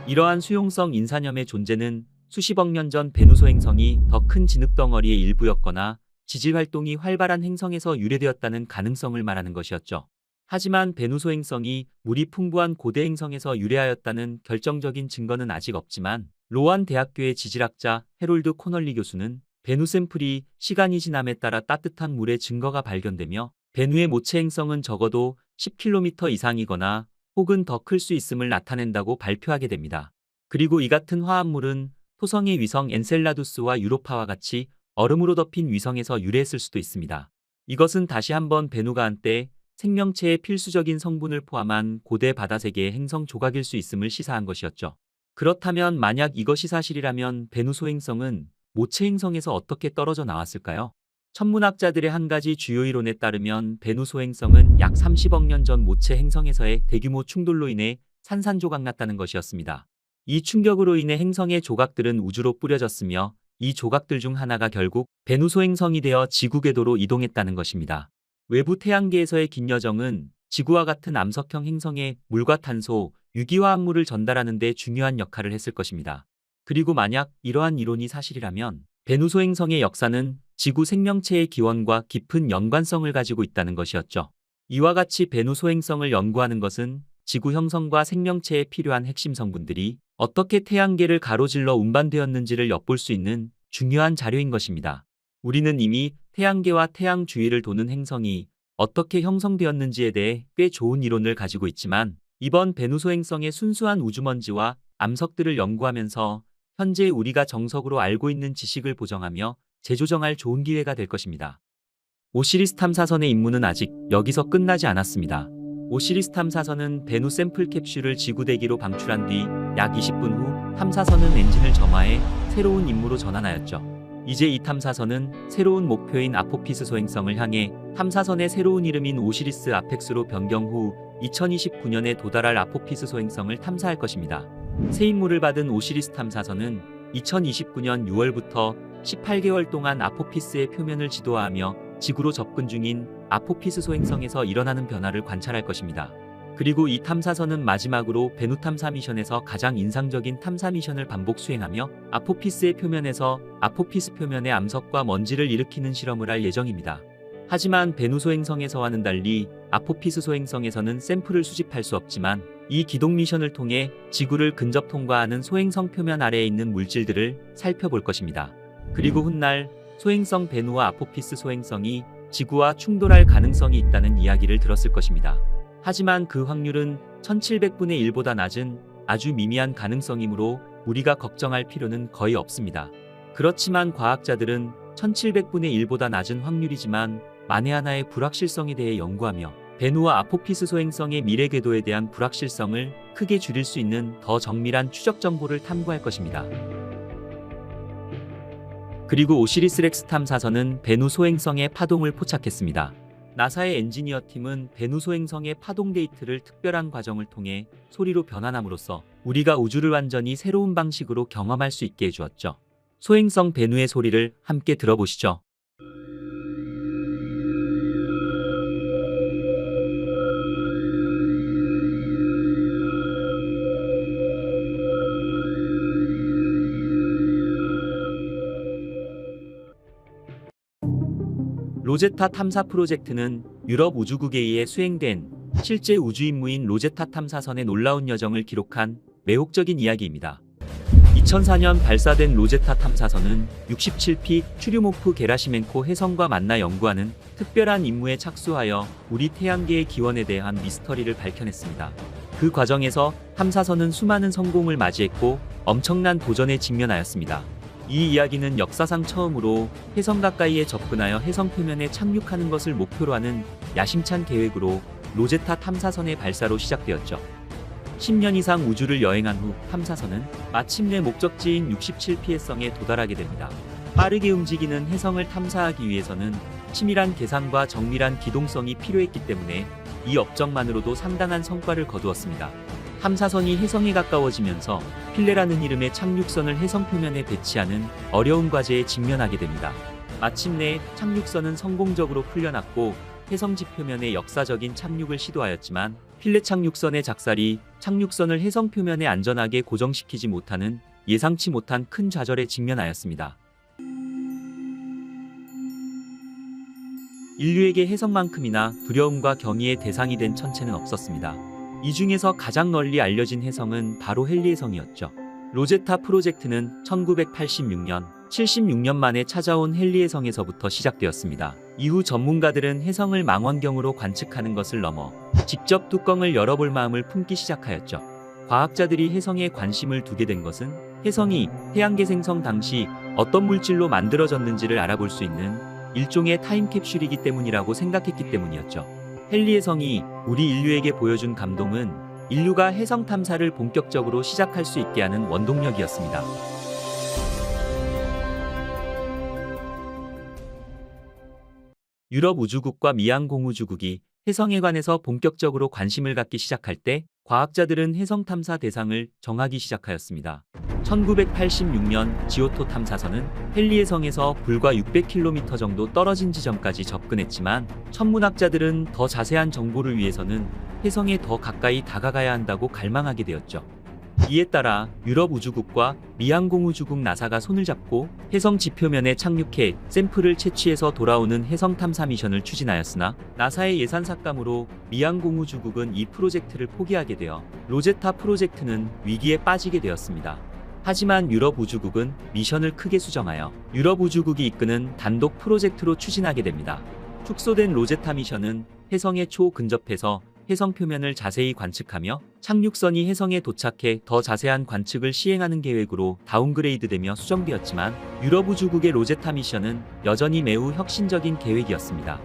이러한 수용성 인산염의 존재는 수십억 년 전 베누 소행성이 더 큰 진흙덩어리의 일부였거나 지질 활동이 활발한 행성에서 유래되었다는 가능성을 말하는 것이었죠. 하지만 베누 소행성이 물이 풍부한 고대 행성에서 유래하였다는 결정적인 증거는 아직 없지만 로안 대학교의 지질학자 해롤드 코널리 교수는 베누 샘플이 시간이 지남에 따라 따뜻한 물의 증거가 발견되며 베누의 모체 행성은 적어도 10km 이상이거나 혹은 더 클 수 있음을 나타낸다고 발표하게 됩니다. 그리고 이 같은 화합물은 토성의 위성 엔셀라두스와 유로파와 같이 얼음으로 덮인 위성에서 유래했을 수도 있습니다. 이것은 다시 한번 베누가 한때 생명체의 필수적인 성분을 포함한 고대 바다세계의 행성 조각일 수 있음을 시사한 것이었죠. 그렇다면 만약 이것이 사실이라면 베누 소행성은 모체 행성에서 어떻게 떨어져 나왔을까요? 천문학자들의 한 가지 주요 이론에 따르면 베누 소행성은 약 30억 년 전 모체 행성에서의 대규모 충돌로 인해 산산조각 났다는 것이었습니다. 이 충격으로 인해 행성의 조각들은 우주로 뿌려졌으며 이 조각들 중 하나가 결국 베누 소행성이 되어 지구 궤도로 이동했다는 것입니다. 외부 태양계에서의 긴 여정은 지구와 같은 암석형 행성에 물과 탄소, 유기화합물을 전달하는 데 중요한 역할을 했을 것입니다. 그리고 만약 이러한 이론이 사실이라면 베누 소행성의 역사는 지구 생명체의 기원과 깊은 연관성을 가지고 있다는 것이었죠. 이와 같이 베누 소행성을 연구하는 것은 지구 형성과 생명체에 필요한 핵심 성분들이 어떻게 태양계를 가로질러 운반되었는지를 엿볼 수 있는 중요한 자료인 것입니다. 우리는 이미 태양계와 태양 주위를 도는 행성이 어떻게 형성되었는지에 대해 꽤 좋은 이론을 가지고 있지만 이번 베누 소행성의 순수한 우주먼지와 암석들을 연구하면서 현재 우리가 정석으로 알고 있는 지식을 보정하며 재조정할 좋은 기회가 될 것입니다. 오시리스 탐사선의 임무는 아직 여기서 끝나지 않았습니다. 오시리스 탐사선은 베누 샘플 캡슐을 지구대기로 방출한 뒤 약 20분 후 탐사선은 엔진을 점화해 새로운 임무로 전환하였죠. 이제 이 탐사선은 새로운 목표인 아포피스 소행성을 향해 탐사선의 새로운 이름인 오시리스 아펙스로 변경 후 2029년에 도달할 아포피스 소행성을 탐사할 것입니다. 새 임무를 받은 오시리스 탐사선은 2029년 6월부터 18개월 동안 아포피스의 표면을 지도하며 지구로 접근 중인 아포피스 소행성에서 일어나는 변화를 관찰할 것입니다. 그리고 이 탐사선은 마지막으로 베누 탐사 미션에서 가장 인상적인 탐사 미션을 반복 수행하며 아포피스의 표면에서 아포피스 표면의 암석과 먼지를 일으키는 실험을 할 예정입니다. 하지만 베누 소행성에서와는 달리 아포피스 소행성에서는 샘플을 수집할 수 없지만 이 기동 미션을 통해 지구를 근접 통과하는 소행성 표면 아래에 있는 물질들을 살펴볼 것입니다. 그리고 훗날 소행성 베누와 아포피스 소행성이 지구와 충돌할 가능성이 있다는 이야기를 들었을 것입니다. 하지만 그 확률은 1700분의 1보다 낮은 아주 미미한 가능성이므로 우리가 걱정할 필요는 거의 없습니다. 그렇지만 과학자들은 1700분의 1보다 낮은 확률이지만 만에 하나의 불확실성에 대해 연구하며 베누와 아포피스 소행성의 미래 궤도에 대한 불확실성을 크게 줄일 수 있는 더 정밀한 추적 정보를 탐구할 것입니다. 그리고 오시리스 렉스 탐사선은 베누 소행성의 파동을 포착했습니다. 나사의 엔지니어 팀은 베누 소행성의 파동 데이트를 특별한 과정을 통해 소리로 변환함으로써 우리가 우주를 완전히 새로운 방식으로 경험할 수 있게 해주었죠. 소행성 베누의 소리를 함께 들어보시죠. 로제타 탐사 프로젝트는 유럽 우주국에 의해 수행된 실제 우주 임무인 로제타 탐사선의 놀라운 여정을 기록한 매혹적인 이야기입니다. 2004년 발사된 로제타 탐사선은 67P 추류모프 게라시멘코 혜성과 만나 연구하는 특별한 임무에 착수하여 우리 태양계의 기원에 대한 미스터리를 밝혀냈습니다. 그 과정에서 탐사선은 수많은 성공을 맞이했고 엄청난 도전에 직면하였습니다. 이 이야기는 역사상 처음으로 혜성 가까이에 접근하여 혜성 표면에 착륙하는 것을 목표로 하는 야심찬 계획으로 로제타 탐사선의 발사로 시작되었죠. 10년 이상 우주를 여행한 후 탐사선은 마침내 목적지인 67P 혜성에 도달하게 됩니다. 빠르게 움직이는 혜성을 탐사하기 위해서는 치밀한 계산과 정밀한 기동성이 필요했기 때문에 이 업적만으로도 상당한 성과를 거두었습니다. 탐사선이 혜성에 가까워지면서 필레라는 이름의 착륙선을 혜성 표면에 배치하는 어려운 과제에 직면하게 됩니다. 마침내 착륙선은 성공적으로 풀려났고 혜성 지표면에 역사적인 착륙을 시도하였지만 필레 착륙선의 작살이 착륙선을 혜성 표면에 안전하게 고정시키지 못하는 예상치 못한 큰 좌절에 직면하였습니다. 인류에게 혜성만큼이나 두려움과 경의의 대상이 된 천체는 없었습니다. 이 중에서 가장 널리 알려진 혜성은 바로 헨리 혜성이었죠. 로제타 프로젝트는 1986년, 76년 만에 찾아온 헨리 혜성에서부터 시작되었습니다. 이후 전문가들은 혜성을 망원경으로 관측하는 것을 넘어 직접 뚜껑을 열어볼 마음을 품기 시작하였죠. 과학자들이 혜성에 관심을 두게 된 것은 혜성이 태양계 생성 당시 어떤 물질로 만들어졌는지를 알아볼 수 있는 일종의 타임캡슐이기 때문이라고 생각했기 때문이었죠. 헨리 혜성이 우리 인류에게 보여준 감동은 인류가 혜성 탐사를 본격적으로 시작할 수 있게 하는 원동력이었습니다. 유럽 우주국과 미양 공우주국이 혜성에 관해서 본격적으로 관심을 갖기 시작할 때 과학자들은 혜성 탐사 대상을 정하기 시작하였습니다. 1986년 지오토 탐사선은 헨리 혜성에서 불과 600km 정도 떨어진 지점까지 접근했지만 천문학자들은 더 자세한 정보를 위해서는 혜성에 더 가까이 다가가야 한다고 갈망하게 되었죠. 이에 따라 유럽 우주국과 미항공 우주국 나사가 손을 잡고 혜성 지표면에 착륙해 샘플을 채취해서 돌아오는 혜성 탐사 미션을 추진하였으나 나사의 예산 삭감으로 미항공 우주국은 이 프로젝트를 포기하게 되어 로제타 프로젝트는 위기에 빠지게 되었습니다. 하지만 유럽 우주국은 미션을 크게 수정하여 유럽 우주국이 이끄는 단독 프로젝트로 추진하게 됩니다. 축소된 로제타 미션은 혜성에 초근접해서 혜성 표면을 자세히 관측하며 착륙선이 혜성에 도착해 더 자세한 관측을 시행하는 계획으로 다운그레이드되며 수정되었지만 유럽 우주국의 로제타 미션은 여전히 매우 혁신적인 계획이었습니다.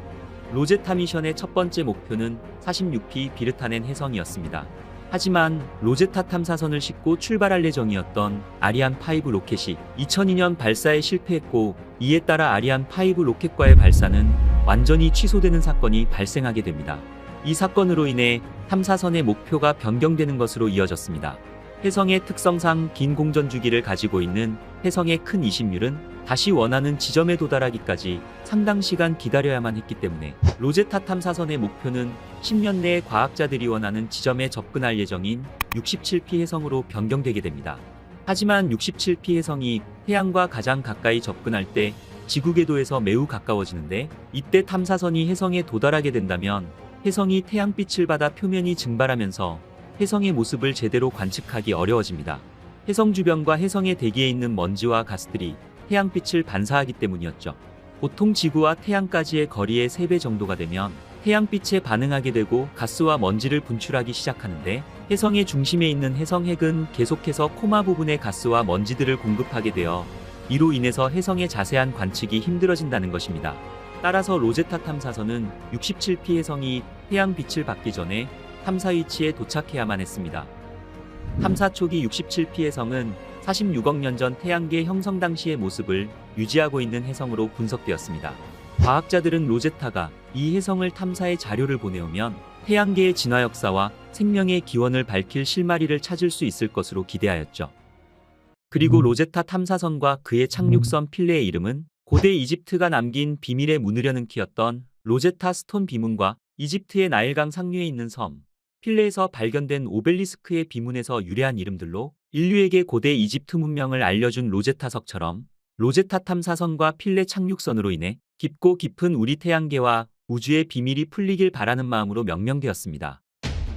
로제타 미션의 첫 번째 목표는 46P 비르타넨 혜성이었습니다. 하지만 로제타 탐사선을 싣고 출발할 예정이었던 아리안5 로켓이 2002년 발사에 실패했고, 이에 따라 아리안5 로켓과의 발사는 완전히 취소되는 사건이 발생하게 됩니다. 이 사건으로 인해 탐사선의 목표가 변경되는 것으로 이어졌습니다. 혜성의 특성상 긴 공전 주기를 가지고 있는 혜성의 큰 이심률은 다시 원하는 지점에 도달하기까지 상당 시간 기다려야만 했기 때문에 로제타 탐사선의 목표는 10년 내에 과학자들이 원하는 지점에 접근할 예정인 67P 혜성으로 변경되게 됩니다. 하지만 67P 혜성이 태양과 가장 가까이 접근할 때 지구 궤도에서 매우 가까워지는데, 이때 탐사선이 혜성에 도달하게 된다면 혜성이 태양빛을 받아 표면이 증발하면서 혜성의 모습을 제대로 관측하기 어려워집니다. 혜성 주변과 혜성의 대기에 있는 먼지와 가스들이 태양빛을 반사하기 때문이었죠. 보통 지구와 태양까지의 거리의 3배 정도가 되면 태양빛에 반응하게 되고 가스와 먼지를 분출하기 시작하는데, 혜성의 중심에 있는 혜성핵은 계속해서 코마 부분의 가스와 먼지들을 공급하게 되어 이로 인해서 혜성의 자세한 관측이 힘들어진다는 것입니다. 따라서 로제타 탐사선은 67P 혜성이 태양빛을 받기 전에 탐사 위치에 도착해야만 했습니다. 탐사 초기 67P 혜성은 46억 년 전 태양계 형성 당시의 모습을 유지하고 있는 혜성으로 분석되었습니다. 과학자들은 로제타가 이 혜성을 탐사해 자료를 보내오면 태양계의 진화 역사와 생명의 기원을 밝힐 실마리를 찾을 수 있을 것으로 기대하였죠. 그리고 로제타 탐사선과 그의 착륙선 필레의 이름은 고대 이집트가 남긴 비밀의 문을 여는 키였던 로제타 스톤 비문과 이집트의 나일강 상류에 있는 섬 필레에서 발견된 오벨리스크의 비문에서 유래한 이름들로 인류에게 고대 이집트 문명을 알려준 로제타석처럼 로제타 탐사선과 필레 착륙선으로 인해 깊고 깊은 우리 태양계와 우주의 비밀이 풀리길 바라는 마음으로 명명되었습니다.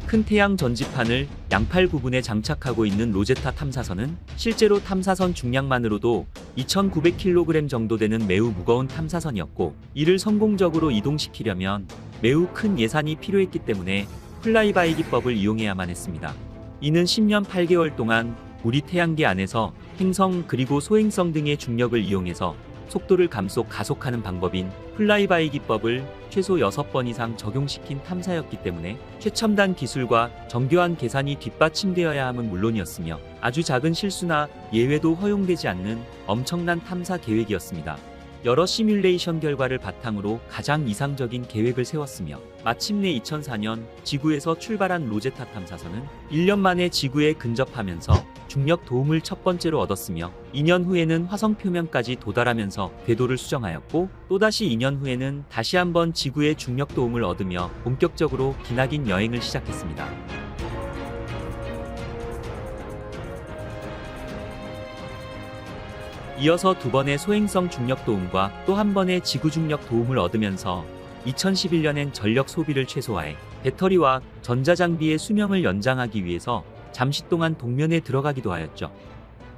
큰 태양 전지판을 양팔 부분에 장착하고 있는 로제타 탐사선은 실제로 탐사선 중량만으로도 2,900kg 정도 되는 매우 무거운 탐사선이었고, 이를 성공적으로 이동시키려면 매우 큰 예산이 필요했기 때문에 플라이바이 기법을 이용해야만 했습니다. 이는 10년 8개월 동안 우리 태양계 안에서 행성 그리고 소행성 등의 중력을 이용해서 속도를 감속 가속하는 방법인 플라이바이 기법을 최소 6번 이상 적용시킨 탐사였기 때문에 최첨단 기술과 정교한 계산이 뒷받침되어야 함은 물론이었으며 아주 작은 실수나 예외도 허용되지 않는 엄청난 탐사 계획이었습니다. 여러 시뮬레이션 결과를 바탕으로 가장 이상적인 계획을 세웠으며 마침내 2004년 지구에서 출발한 로제타 탐사선은 1년 만에 지구에 근접하면서 중력 도움을 첫 번째로 얻었으며 2년 후에는 화성 표면까지 도달하면서 궤도를 수정하였고, 또다시 2년 후에는 다시 한번 지구의 중력 도움을 얻으며 본격적으로 기나긴 여행을 시작했습니다. 이어서 2번의 소행성 중력 도움과 또 한 번의 지구 중력 도움을 얻으면서 2011년엔 전력 소비를 최소화해 배터리와 전자장비의 수명을 연장하기 위해서 잠시 동안 동면에 들어가기도 하였죠.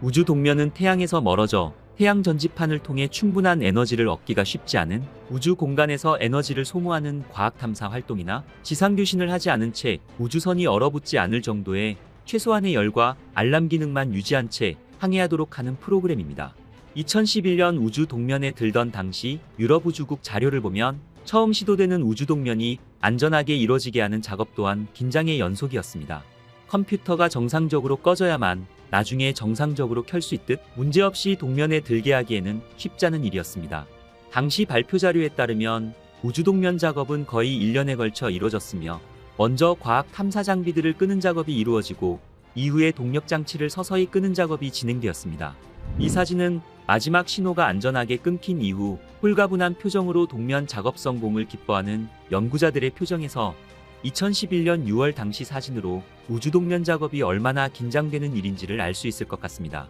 우주 동면은 태양에서 멀어져 태양 전지판을 통해 충분한 에너지를 얻기가 쉽지 않은 우주 공간에서 에너지를 소모하는 과학 탐사 활동이나 지상 교신을 하지 않은 채 우주선이 얼어붙지 않을 정도의 최소한의 열과 알람 기능만 유지한 채 항해하도록 하는 프로그램입니다. 2011년 우주 동면에 들던 당시 유럽 우주국 자료를 보면 처음 시도되는 우주 동면이 안전하게 이루어지게 하는 작업 또한 긴장의 연속이었습니다. 컴퓨터가 정상적으로 꺼져야만 나중에 정상적으로 켤 수 있듯 문제없이 동면에 들게 하기에는 쉽지 않은 일이었습니다. 당시 발표 자료에 따르면 우주 동면 작업은 거의 1년에 걸쳐 이루어졌으며, 먼저 과학 탐사 장비들을 끄는 작업이 이루어지고 이후에 동력 장치를 서서히 끄는 작업이 진행되었습니다. 이 사진은 마지막 신호가 안전하게 끊긴 이후 홀가분한 표정으로 동면 작업 성공을 기뻐하는 연구자들의 표정에서 2011년 6월 당시 사진으로 우주 동면 작업이 얼마나 긴장되는 일인지를 알 수 있을 것 같습니다.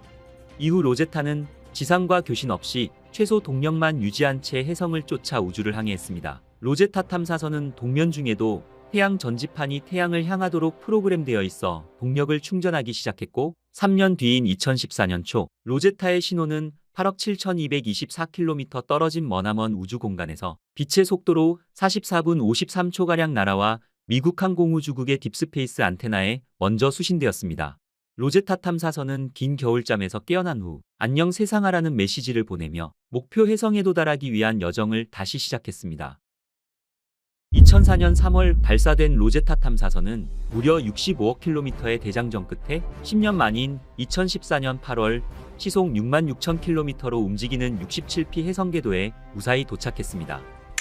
이후 로제타는 지상과 교신 없이 최소 동력만 유지한 채 혜성을 쫓아 우주를 항해했습니다. 로제타 탐사선은 동면 중에도 태양 전지판이 태양을 향하도록 프로그램되어 있어 동력을 충전하기 시작했고, 3년 뒤인 2014년 초 로제타의 신호는 8억 7,224km 떨어진 머나먼 우주 공간에서 빛의 속도로 44분 53초가량 날아와 미국 항공우주국의 딥스페이스 안테나에 먼저 수신되었습니다. 로제타 탐사선은 긴 겨울잠에서 깨어난 후 안녕 세상아라는 메시지를 보내며 목표 해성에 도달하기 위한 여정을 다시 시작했습니다. 2004년 3월 발사된 로제타 탐사선은 무려 65억 킬로미터의 대장정 끝에 10년 만인 2014년 8월 시속 66,000km로 움직이는 67P 해성궤도에 무사히 도착했습니다.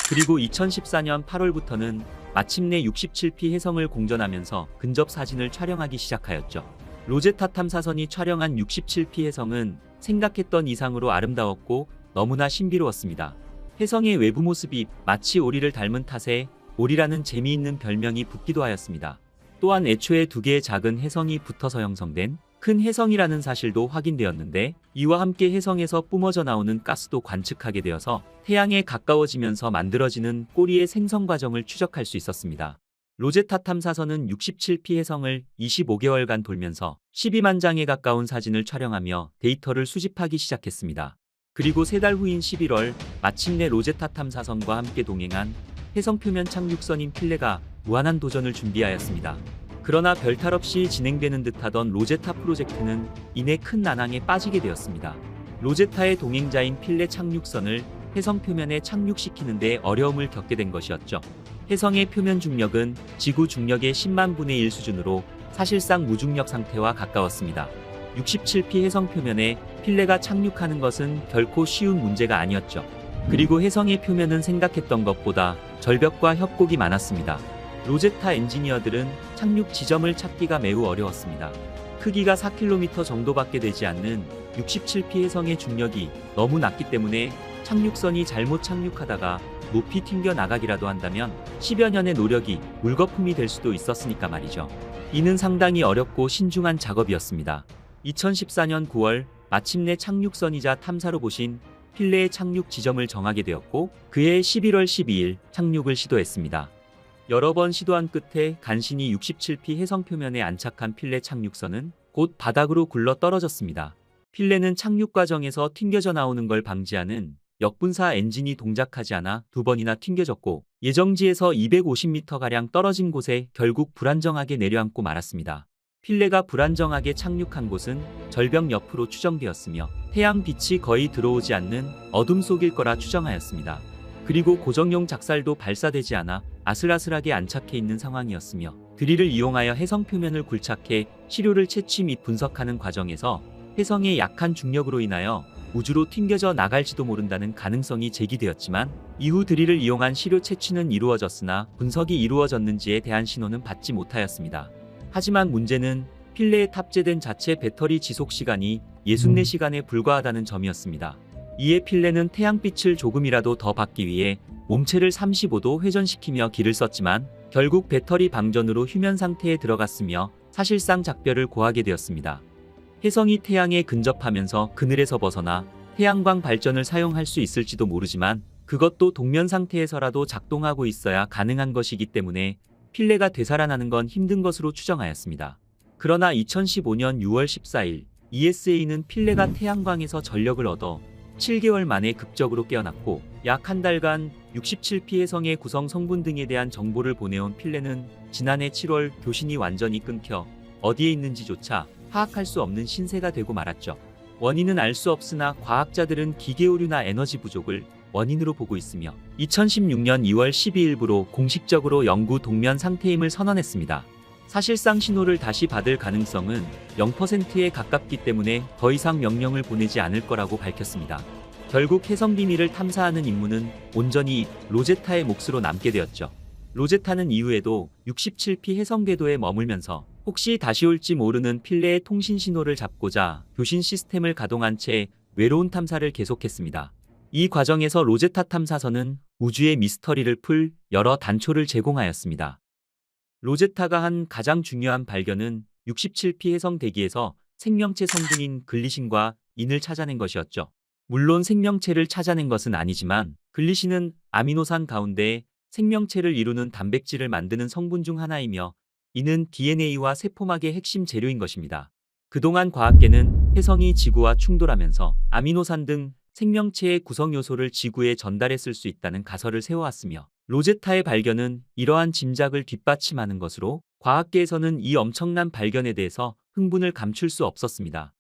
그리고 2014년 8월부터는 마침내 67P 해성을 공전하면서 근접 사진을 촬영하기 시작하였죠. 로제타 탐사선이 촬영한 67P 해성은 생각했던 이상으로 아름다웠고 너무나 신비로웠습니다. 해성의 외부 모습이 마치 오리를 닮은 탓에 오리라는 재미있는 별명이 붙기도 하였습니다. 또한 애초에 두 개의 작은 해성이 붙어서 형성된 큰 해성이라는 사실도 확인되었는데, 이와 함께 해성에서 뿜어져 나오는 가스도 관측하게 되어서 태양에 가까워지면서 만들어지는 꼬리의 생성 과정을 추적할 수 있었습니다. 로제타 탐사선은 67P 해성을 25개월간 돌면서 12만 장에 가까운 사진을 촬영하며 데이터를 수집하기 시작했습니다. 그리고 3달 후인 11월 마침내 로제타 탐사선과 함께 동행한 해성 표면 착륙선인 필레가 무한한 도전을 준비하였습니다. 그러나 별탈 없이 진행되는 듯하던 로제타 프로젝트는 이내 큰 난항에 빠지게 되었습니다. 로제타의 동행자인 필레 착륙선을 해성 표면에 착륙시키는 데 어려움을 겪게 된 것이었죠. 해성의 표면 중력은 지구 중력의 10만 분의 1 수준으로 사실상 무중력 상태와 가까웠습니다. 67P 해성 표면에 필레가 착륙하는 것은 결코 쉬운 문제가 아니었죠. 그리고 해성의 표면은 생각했던 것보다 절벽과 협곡이 많았습니다. 로제타 엔지니어들은 착륙 지점을 찾기가 매우 어려웠습니다. 크기가 4km 정도밖에 되지 않는 67P 해성의 중력이 너무 낮기 때문에 착륙선이 잘못 착륙하다가 높이 튕겨 나가기라도 한다면 10여 년의 노력이 물거품이 될 수도 있었으니까 말이죠. 이는 상당히 어렵고 신중한 작업이었습니다. 2014년 9월 마침내 착륙선이자 탐사로봇인 필레의 착륙 지점을 정하게 되었고, 그해 11월 12일 착륙을 시도했습니다. 여러 번 시도한 끝에 간신히 67P 해성 표면에 안착한 필레 착륙선은 곧 바닥으로 굴러 떨어졌습니다. 필레는 착륙 과정에서 튕겨져 나오는 걸 방지하는 역분사 엔진이 동작하지 않아 2번이나 튕겨졌고, 예정지에서 250m가량 떨어진 곳에 결국 불안정하게 내려앉고 말았습니다. 필레가 불안정하게 착륙한 곳은 절벽 옆으로 추정되었으며 태양 빛이 거의 들어오지 않는 어둠 속일 거라 추정하였습니다. 그리고 고정용 작살도 발사되지 않아 아슬아슬하게 안착해 있는 상황이었으며, 드릴을 이용하여 해성 표면을 굴착해 시료를 채취 및 분석하는 과정에서 해성의 약한 중력으로 인하여 우주로 튕겨져 나갈지도 모른다는 가능성이 제기되었지만, 이후 드릴을 이용한 시료 채취는 이루어졌으나 분석이 이루어졌는지에 대한 신호는 받지 못하였습니다. 하지만 문제는 필레에 탑재된 자체 배터리 지속 시간이 64시간에 불과하다는 점이었습니다. 이에 필레는 태양빛을 조금이라도 더 받기 위해 몸체를 35도 회전시키며 기를 썼지만 결국 배터리 방전으로 휴면 상태에 들어갔으며 사실상 작별을 고하게 되었습니다. 해성이 태양에 근접하면서 그늘에서 벗어나 태양광 발전을 사용할 수 있을지도 모르지만 그것도 동면 상태에서라도 작동하고 있어야 가능한 것이기 때문에 필레가 되살아나는 건 힘든 것으로 추정하였습니다. 그러나 2015년 6월 14일 ESA는 필레가 태양광에서 전력을 얻어 7개월 만에 극적으로 깨어났고, 약 한 달간 67P 해성의 구성 성분 등에 대한 정보를 보내온 필레는 지난해 7월 교신이 완전히 끊겨 어디에 있는지조차 파악할 수 없는 신세가 되고 말았죠. 원인은 알 수 없으나 과학자들은 기계 오류나 에너지 부족을 원인으로 보고 있으며 2016년 2월 12일부로 공식적으로 영구 동면 상태임을 선언했습니다. 사실상 신호를 다시 받을 가능성은 0%에 가깝기 때문에 더 이상 명령을 보내지 않을 거라고 밝혔습니다. 결국 해성 비밀을 탐사하는 임무는 온전히 로제타의 몫으로 남게 되었죠. 로제타는 이후에도 67P 해성 궤도에 머물면서 혹시 다시 올지 모르는 필레의 통신 신호를 잡고자 교신 시스템을 가동한 채 외로운 탐사를 계속했습니다. 이 과정에서 로제타 탐사선은 우주의 미스터리를 풀 여러 단초를 제공하였습니다. 로제타가 한 가장 중요한 발견은 67P 해성 대기에서 생명체 성분인 글리신과 인을 찾아낸 것이었죠. 물론 생명체를 찾아낸 것은 아니지만 글리신은 아미노산 가운데 생명체를 이루는 단백질을 만드는 성분 중 하나이며, 이는 DNA와 세포막의 핵심 재료인 것입니다. 그동안 과학계는 혜성이 지구와 충돌하면서 아미노산 등 생명체의 구성 요소를 지구에 전달했을 수 있다는 가설을 세워왔으며, 로제타의 발견은 이러한 짐작을 뒷받침하는 것으로 과학계에서는 이 엄청난 발견에 대해서 흥분을 감출 수 없었습니다.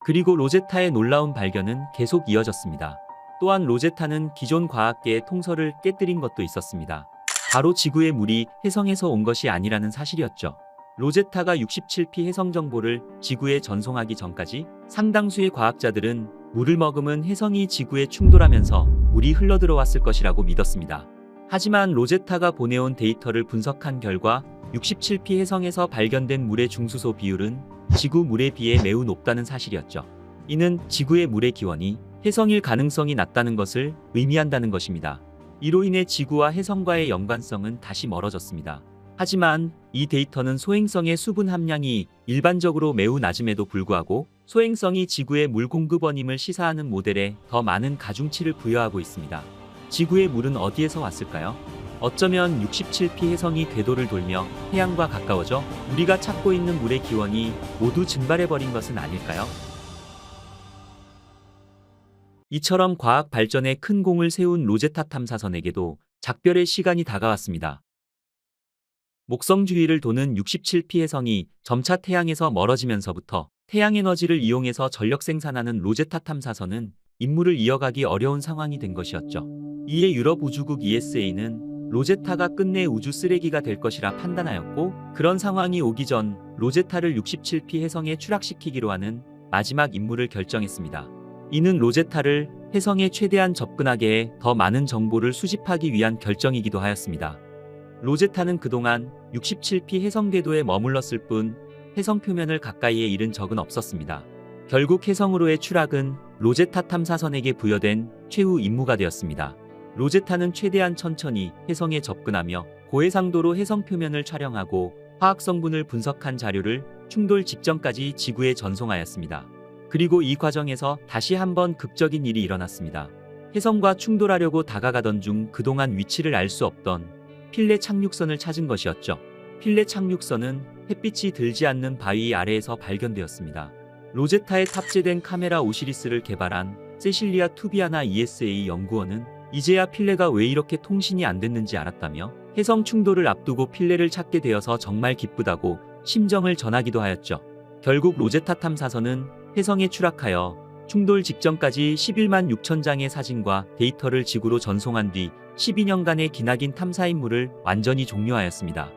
그리고 로제타의 놀라운 발견은 계속 이어졌습니다. 또한 로제타는 기존 과학계의 통설을 깨뜨린 것도 있었습니다. 바로 지구의 물이 혜성에서 온 것이 아니라는 사실이었죠. 로제타가 67P 혜성 정보를 지구에 전송하기 전까지 상당수의 과학자들은 물을 머금은 혜성이 지구에 충돌하면서 물이 흘러들어왔을 것이라고 믿었습니다. 하지만 로제타가 보내온 데이터를 분석한 결과 67P 혜성에서 발견된 물의 중수소 비율은 지구 물에 비해 매우 높다는 사실이었죠. 이는 지구의 물의 기원이 혜성일 가능성이 낮다는 것을 의미한다는 것입니다. 이로 인해 지구와 혜성과의 연관성은 다시 멀어졌습니다. 하지만 이 데이터는 소행성의 수분 함량이 일반적으로 매우 낮음에도 불구하고 소행성이 지구의 물 공급원임을 시사하는 모델에 더 많은 가중치를 부여하고 있습니다. 지구의 물은 어디에서 왔을까요? 어쩌면 67P 혜성이 궤도를 돌며 태양과 가까워져 우리가 찾고 있는 물의 기원이 모두 증발해버린 것은 아닐까요? 이처럼 과학 발전에 큰 공을 세운 로제타 탐사선에게도 작별의 시간이 다가왔습니다. 목성 주위를 도는 67P 혜성이 점차 태양에서 멀어지면서부터 태양 에너지를 이용해서 전력 생산하는 로제타 탐사선은 임무를 이어가기 어려운 상황이 된 것이었죠. 이에 유럽 우주국 ESA는 로제타가 끝내 우주 쓰레기가 될 것이라 판단하였고, 그런 상황이 오기 전 로제타를 67P 혜성에 추락시키기로 하는 마지막 임무를 결정했습니다. 이는 로제타를 혜성에 최대한 접근하게 해 더 많은 정보를 수집하기 위한 결정이기도 하였습니다. 로제타는 그동안 67P 혜성 궤도에 머물렀을 뿐 혜성 표면을 가까이에 이른 적은 없었습니다. 결국 혜성으로의 추락은 로제타 탐사선에게 부여된 최후 임무가 되었습니다. 로제타는 최대한 천천히 혜성에 접근하며 고해상도로 혜성 표면을 촬영하고 화학 성분을 분석한 자료를 충돌 직전까지 지구에 전송하였습니다. 그리고 이 과정에서 다시 한번 극적인 일이 일어났습니다. 혜성과 충돌하려고 다가가던 중 그동안 위치를 알 수 없던 필레 착륙선을 찾은 것이었죠. 필레 착륙선은 햇빛이 들지 않는 바위 아래에서 발견되었습니다. 로제타에 탑재된 카메라 오시리스를 개발한 세실리아 투비아나 ESA 연구원은 이제야 필레가 왜 이렇게 통신이 안 됐는지 알았다며 혜성 충돌을 앞두고 필레를 찾게 되어서 정말 기쁘다고 심정을 전하기도 하였죠. 결국 로제타 탐사선은 혜성에 추락하여 충돌 직전까지 11만 6천 장의 사진과 데이터를 지구로 전송한 뒤 12년간의 기나긴 탐사 임무를 완전히 종료하였습니다.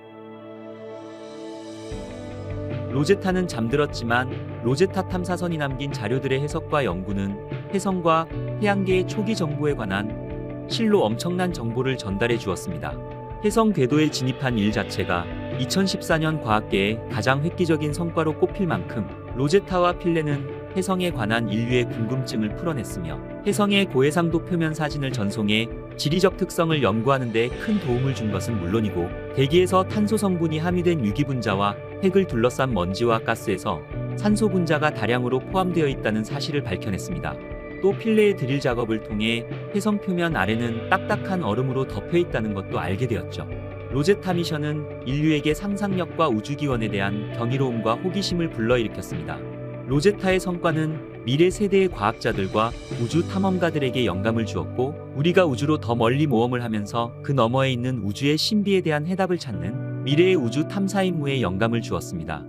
로제타는 잠들었지만 로제타 탐사선이 남긴 자료들의 해석과 연구는 혜성과 태양계의 초기 정보에 관한 실로 엄청난 정보를 전달해 주었습니다. 혜성 궤도에 진입한 일 자체가 2014년 과학계의 가장 획기적인 성과로 꼽힐 만큼 로제타와 필레는 혜성에 관한 인류의 궁금증을 풀어냈으며 혜성의 고해상도 표면 사진을 전송해 지리적 특성을 연구하는 데 큰 도움을 준 것은 물론이고, 대기에서 탄소 성분이 함유된 유기분자와 핵을 둘러싼 먼지와 가스에서 산소 분자가 다량으로 포함되어 있다는 사실을 밝혀냈습니다. 또 필레의 드릴 작업을 통해 혜성 표면 아래는 딱딱한 얼음으로 덮여 있다는 것도 알게 되었죠. 로제타 미션은 인류에게 상상력과 우주기원에 대한 경이로움과 호기심을 불러일으켰습니다. 로제타의 성과는 미래 세대의 과학자들과 우주 탐험가들에게 영감을 주었고, 우리가 우주로 더 멀리 모험을 하면서 그 너머에 있는 우주의 신비에 대한 해답을 찾는 미래의 우주 탐사 임무에 영감을 주었습니다.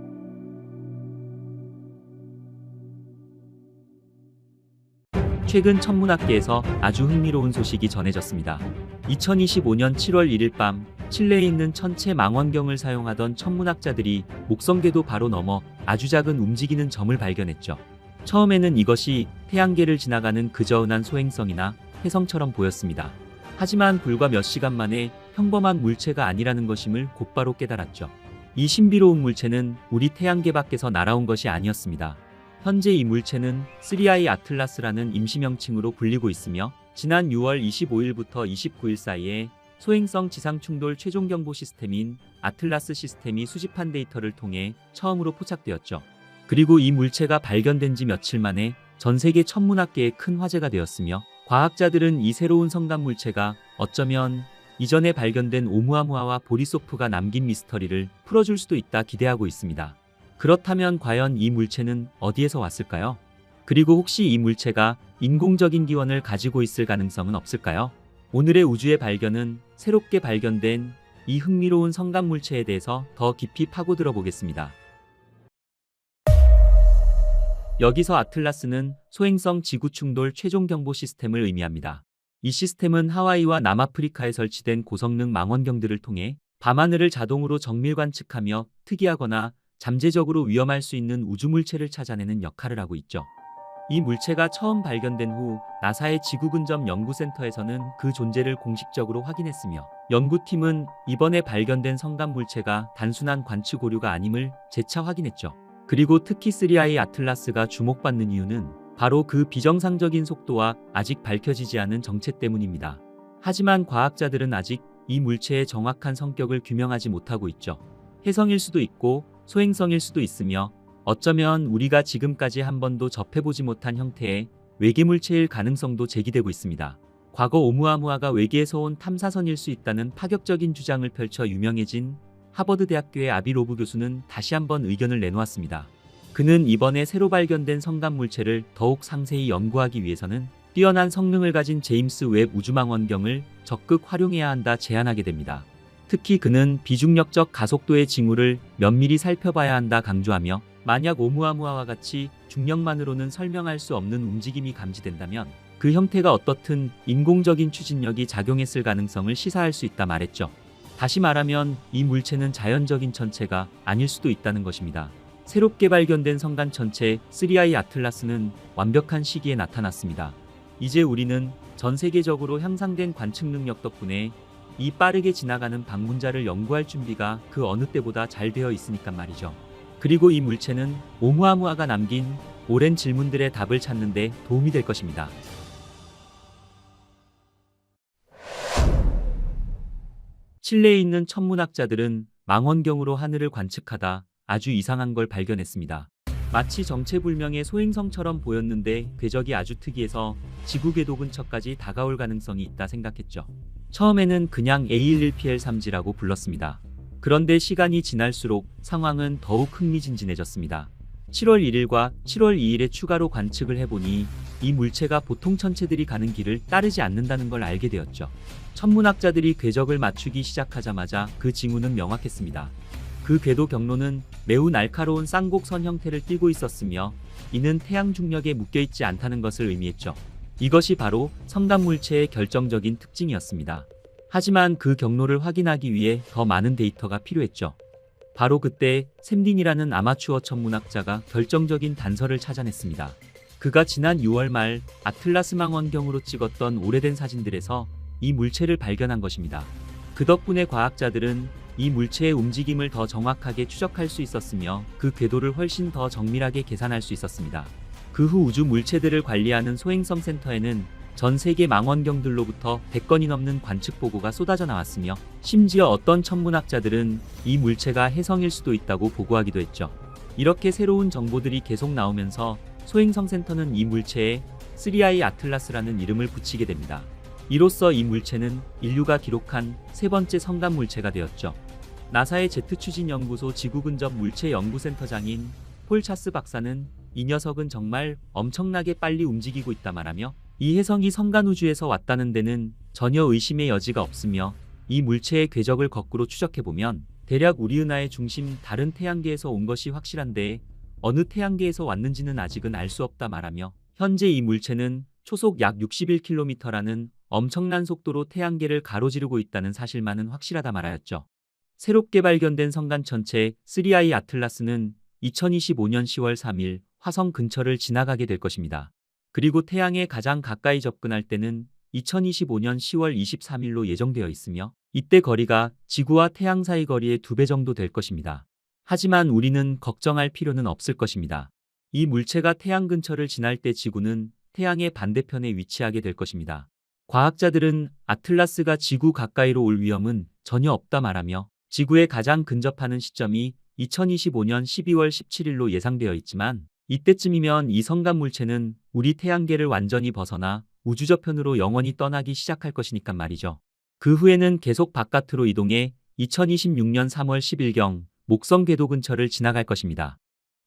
최근 천문학계에서 아주 흥미로운 소식이 전해졌습니다. 2025년 7월 1일 밤 칠레에 있는 천체 망원경을 사용하던 천문학자들이 목성 궤도 바로 너머 아주 작은 움직이는 점을 발견했죠. 처음에는 이것이 태양계를 지나가는 그저 흔한 소행성이나 혜성처럼 보였습니다. 하지만 불과 몇 시간 만에 평범한 물체가 아니라는 것임을 곧바로 깨달았죠. 이 신비로운 물체는 우리 태양계 밖에서 날아온 것이 아니었습니다. 현재 이 물체는 3I 아틀라스라는 임시명칭으로 불리고 있으며, 지난 6월 25일부터 29일 사이에 소행성 지상충돌 최종경보 시스템인 아틀라스 시스템이 수집한 데이터를 통해 처음으로 포착되었죠. 그리고 이 물체가 발견된 지 며칠 만에 전 세계 천문학계에 큰 화제가 되었으며, 과학자들은 이 새로운 성간 물체가 어쩌면 이전에 발견된 오umu아무아와 보리소프가 남긴 미스터리를 풀어줄 수도 있다 기대하고 있습니다. 그렇다면 과연 이 물체는 어디에서 왔을까요? 그리고 혹시 이 물체가 인공적인 기원을 가지고 있을 가능성은 없을까요? 오늘의 우주의 발견은 새롭게 발견된 이 흥미로운 성간 물체에 대해서 더 깊이 파고들어 보겠습니다. 여기서 아틀라스는 소행성 지구 충돌 최종 경보 시스템을 의미합니다. 이 시스템은 하와이와 남아프리카에 설치된 고성능 망원경들을 통해 밤하늘을 자동으로 정밀 관측하며 특이하거나 잠재적으로 위험할 수 있는 우주 물체를 찾아내는 역할을 하고 있죠. 이 물체가 처음 발견된 후 나사의 지구 근접 연구센터에서는 그 존재를 공식적으로 확인했으며, 연구팀은 이번에 발견된 성간 물체가 단순한 관측 오류가 아님을 재차 확인했죠. 그리고 특히 3I 아틀라스가 주목받는 이유는 바로 그 비정상적인 속도와 아직 밝혀지지 않은 정체 때문입니다. 하지만 과학자들은 아직 이 물체의 정확한 성격을 규명하지 못하고 있죠. 혜성일 수도 있고 소행성일 수도 있으며, 어쩌면 우리가 지금까지 한 번도 접해보지 못한 형태의 외계 물체일 가능성도 제기되고 있습니다. 과거 오umu아무아가 외계에서 온 탐사선일 수 있다는 파격적인 주장을 펼쳐 유명해진 하버드 대학교의 아비 로브 교수는 다시 한번 의견을 내놓았습니다. 그는 이번에 새로 발견된 성간 물체를 더욱 상세히 연구하기 위해서는 뛰어난 성능을 가진 제임스 웹 우주망원경을 적극 활용해야 한다 제안하게 됩니다. 특히 그는 비중력적 가속도의 징후를 면밀히 살펴봐야 한다 강조하며, 만약 오umu아무아와 같이 중력만으로는 설명할 수 없는 움직임이 감지된다면 그 형태가 어떻든 인공적인 추진력이 작용했을 가능성을 시사할 수 있다 말했죠. 다시 말하면 이 물체는 자연적인 천체가 아닐 수도 있다는 것입니다. 새롭게 발견된 성간 천체 3I 아틀라스는 완벽한 시기에 나타났습니다. 이제 우리는 전 세계적으로 향상된 관측 능력 덕분에 이 빠르게 지나가는 방문자를 연구할 준비가 그 어느 때보다 잘 되어 있으니까 말이죠. 그리고 이 물체는 오umu아무아가 남긴 오랜 질문들의 답을 찾는 데 도움이 될 것입니다. 칠레에 있는 천문학자들은 망원경으로 하늘을 관측하다 아주 이상한 걸 발견했습니다. 마치 정체불명의 소행성처럼 보였는데 궤적이 아주 특이해서 지구 궤도 근처까지 다가올 가능성이 있다 생각했죠. 처음에는 그냥 A11PL3G라고 불렀습니다. 그런데 시간이 지날수록 상황은 더욱 흥미진진해졌습니다. 7월 1일과 7월 2일에 추가로 관측을 해보니 이 물체가 보통 천체들이 가는 길을 따르지 않는다는 걸 알게 되었죠. 천문학자들이 궤적을 맞추기 시작하자마자 그 징후는 명확했습니다. 그 궤도 경로는 매우 날카로운 쌍곡선 형태를 띠고 있었으며, 이는 태양 중력에 묶여있지 않다는 것을 의미했죠. 이것이 바로 성간 물체의 결정적인 특징이었습니다. 하지만 그 경로를 확인하기 위해 더 많은 데이터가 필요했죠. 바로 그때 샘딘이라는 아마추어 천문학자가 결정적인 단서를 찾아냈습니다. 그가 지난 6월 말 아틀라스 망원경으로 찍었던 오래된 사진들에서 이 물체를 발견한 것입니다. 그 덕분에 과학자들은 이 물체의 움직임을 더 정확하게 추적할 수 있었으며, 그 궤도를 훨씬 더 정밀하게 계산할 수 있었습니다. 그 후 우주 물체들을 관리하는 소행성 센터에는 전 세계 망원경들로부터 100건이 넘는 관측 보고가 쏟아져 나왔으며, 심지어 어떤 천문학자들은 이 물체가 혜성일 수도 있다고 보고하기도 했죠. 이렇게 새로운 정보들이 계속 나오면서 소행성 센터는 이 물체에 3I 아틀라스라는 이름을 붙이게 됩니다. 이로써 이 물체는 인류가 기록한 세 번째 성간 물체가 되었죠. 나사의 제트 추진 연구소 지구 근접 물체 연구센터장인 폴 차스 박사는 이 녀석은 정말 엄청나게 빨리 움직이고 있다 말하며, 이 혜성이 성간 우주에서 왔다는 데는 전혀 의심의 여지가 없으며, 이 물체의 궤적을 거꾸로 추적해보면 대략 우리 은하의 중심 다른 태양계에서 온 것이 확실한데 어느 태양계에서 왔는지는 아직은 알 수 없다 말하며, 현재 이 물체는 초속 약 61km라는 엄청난 속도로 태양계를 가로지르고 있다는 사실만은 확실하다 말하였죠. 새롭게 발견된 성간 천체 3I 아틀라스는 2025년 10월 3일 화성 근처를 지나가게 될 것입니다. 그리고 태양에 가장 가까이 접근할 때는 2025년 10월 23일로 예정되어 있으며, 이때 거리가 지구와 태양 사이 거리의 2배 정도 될 것입니다. 하지만 우리는 걱정할 필요는 없을 것입니다. 이 물체가 태양 근처를 지날 때 지구는 태양의 반대편에 위치하게 될 것입니다. 과학자들은 아틀라스가 지구 가까이로 올 위험은 전혀 없다 말하며, 지구에 가장 근접하는 시점이 2025년 12월 17일로 예상되어 있지만, 이때쯤이면 이 성간 물체는 우리 태양계를 완전히 벗어나 우주저편으로 영원히 떠나기 시작할 것이니까 말이죠. 그 후에는 계속 바깥으로 이동해 2026년 3월 10일경 목성 궤도 근처를 지나갈 것입니다.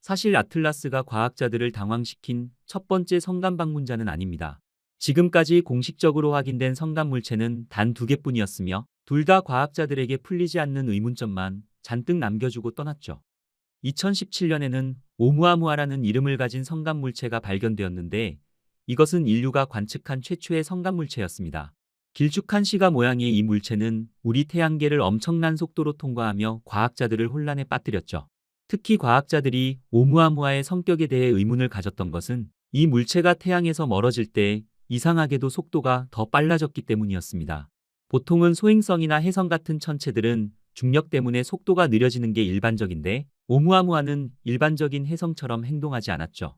사실 아틀라스가 과학자들을 당황시킨 첫 번째 성간 방문자는 아닙니다. 지금까지 공식적으로 확인된 성간 물체는 단 2개뿐이었으며 둘 다 과학자들에게 풀리지 않는 의문점만 잔뜩 남겨주고 떠났죠. 2017년에는 오umu아무아라는 이름을 가진 성간 물체가 발견되었는데 이것은 인류가 관측한 최초의 성간 물체였습니다. 길쭉한 시가 모양의 이 물체는 우리 태양계를 엄청난 속도로 통과하며 과학자들을 혼란에 빠뜨렸죠. 특히 과학자들이 오umu아무아의 성격에 대해 의문을 가졌던 것은 이 물체가 태양에서 멀어질 때 이상하게도 속도가 더 빨라졌기 때문이었습니다. 보통은 소행성이나 혜성 같은 천체들은 중력 때문에 속도가 느려지는 게 일반적인데 오umu아무아는 일반적인 혜성처럼 행동하지 않았죠.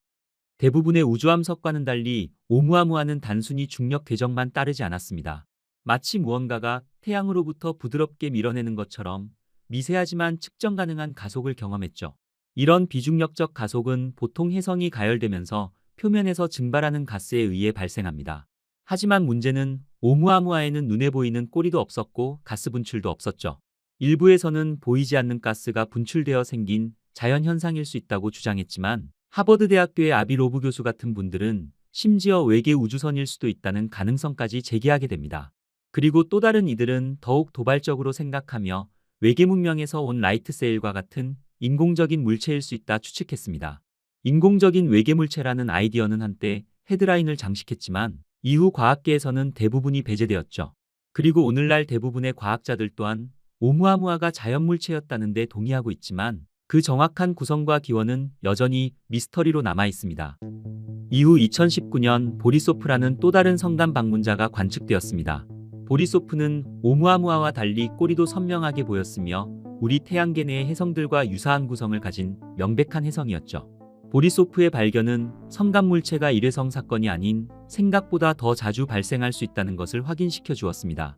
대부분의 우주함석과는 달리 오umu아무아는 단순히 중력 궤적만 따르지 않았습니다. 마치 무언가가 태양으로부터 부드럽게 밀어내는 것처럼 미세하지만 측정 가능한 가속을 경험했죠. 이런 비중력적 가속은 보통 혜성이 가열되면서 표면에서 증발하는 가스에 의해 발생합니다. 하지만 문제는 오umu아무아에는 눈에 보이는 꼬리도 없었고 가스 분출도 없었죠. 일부에서는 보이지 않는 가스가 분출되어 생긴 자연현상일 수 있다고 주장했지만 하버드 대학교의 아비 로브 교수 같은 분들은 심지어 외계 우주선일 수도 있다는 가능성까지 제기하게 됩니다. 그리고 또 다른 이들은 더욱 도발적으로 생각하며 외계 문명에서 온 라이트 세일과 같은 인공적인 물체일 수 있다 추측했습니다. 인공적인 외계 물체라는 아이디어는 한때 헤드라인을 장식했지만 이후 과학계에서는 대부분이 배제되었죠. 그리고 오늘날 대부분의 과학자들 또한 오umu아무아가 자연물체였다는 데 동의하고 있지만 그 정확한 구성과 기원은 여전히 미스터리로 남아 있습니다. 이후 2019년 보리소프라는 또 다른 성간 방문자가 관측되었습니다. 보리소프는 오umu아무아와 달리 꼬리도 선명하게 보였으며 우리 태양계 내의 혜성들과 유사한 구성을 가진 명백한 혜성이었죠. 보리소프의 발견은 성간 물체가 일회성 사건이 아닌 생각보다 더 자주 발생할 수 있다는 것을 확인시켜 주었습니다.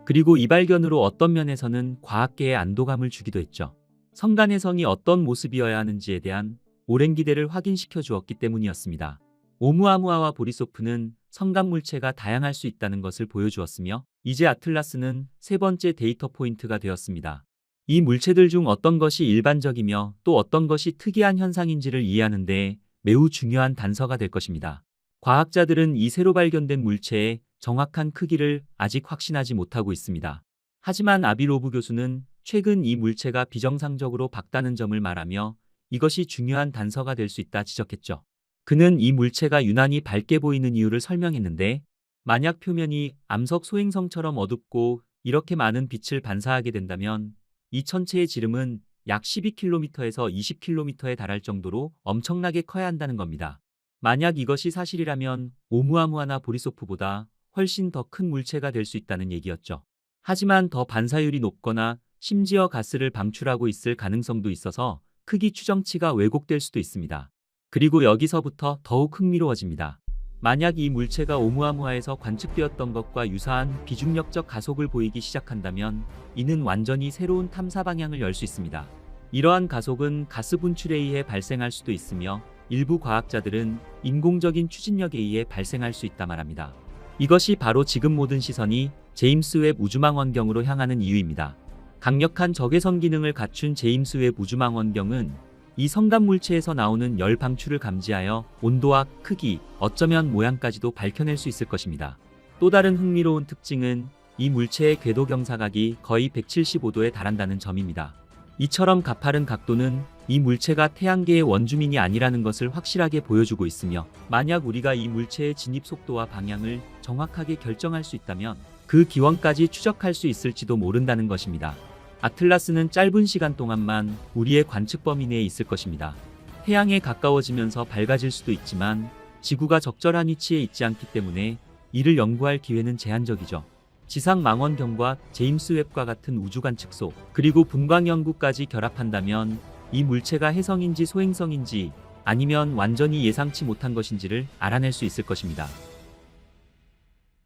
그리고 이 발견으로 어떤 면에서는 과학계에 안도감을 주기도 했죠. 성간 혜성이 어떤 모습이어야 하는지에 대한 오랜 기대를 확인시켜 주었기 때문이었습니다. 오umu아무아와 보리소프는 성간 물체가 다양할 수 있다는 것을 보여주었으며 이제 아틀라스는 세 번째 데이터 포인트가 되었습니다. 이 물체들 중 어떤 것이 일반적이며 또 어떤 것이 특이한 현상인지를 이해하는 데 매우 중요한 단서가 될 것입니다. 과학자들은 이 새로 발견된 물체의 정확한 크기를 아직 확신하지 못하고 있습니다. 하지만 아비 로브 교수는 최근 이 물체가 비정상적으로 밝다는 점을 말하며 이것이 중요한 단서가 될 수 있다 지적했죠. 그는 이 물체가 유난히 밝게 보이는 이유를 설명했는데 만약 표면이 암석 소행성처럼 어둡고 이렇게 많은 빛을 반사하게 된다면 이 천체의 지름은 약 12km에서 20km에 달할 정도로 엄청나게 커야 한다는 겁니다. 만약 이것이 사실이라면 오umu아무아나 보리소프보다 훨씬 더 큰 물체가 될 수 있다는 얘기였죠. 하지만 더 반사율이 높거나 심지어 가스를 방출하고 있을 가능성도 있어서 크기 추정치가 왜곡될 수도 있습니다. 그리고 여기서부터 더욱 흥미로워집니다. 만약 이 물체가 오umu아무아에서 관측되었던 것과 유사한 비중력적 가속을 보이기 시작한다면 이는 완전히 새로운 탐사 방향을 열 수 있습니다. 이러한 가속은 가스 분출에 의해 발생할 수도 있으며 일부 과학자들은 인공적인 추진력에 의해 발생할 수 있다 말합니다. 이것이 바로 지금 모든 시선이 제임스 웹 우주망원경으로 향하는 이유입니다. 강력한 적외선 기능을 갖춘 제임스 웹 우주망원경은 이 성간 물체에서 나오는 열 방출을 감지하여 온도와 크기, 어쩌면 모양까지도 밝혀낼 수 있을 것입니다. 또 다른 흥미로운 특징은 이 물체의 궤도 경사각이 거의 175도에 달한다는 점입니다. 이처럼 가파른 각도는 이 물체가 태양계의 원주민이 아니라는 것을 확실하게 보여주고 있으며 만약 우리가 이 물체의 진입 속도와 방향을 정확하게 결정할 수 있다면 그 기원까지 추적할 수 있을지도 모른다는 것입니다. 아틀라스는 짧은 시간 동안만 우리의 관측 범위 내에 있을 것입니다. 태양에 가까워지면서 밝아질 수도 있지만 지구가 적절한 위치에 있지 않기 때문에 이를 연구할 기회는 제한적이죠. 지상 망원경과 제임스 웹과 같은 우주 관측소, 그리고 분광 연구까지 결합한다면 이 물체가 혜성인지 소행성인지 아니면 완전히 예상치 못한 것인지를 알아낼 수 있을 것입니다.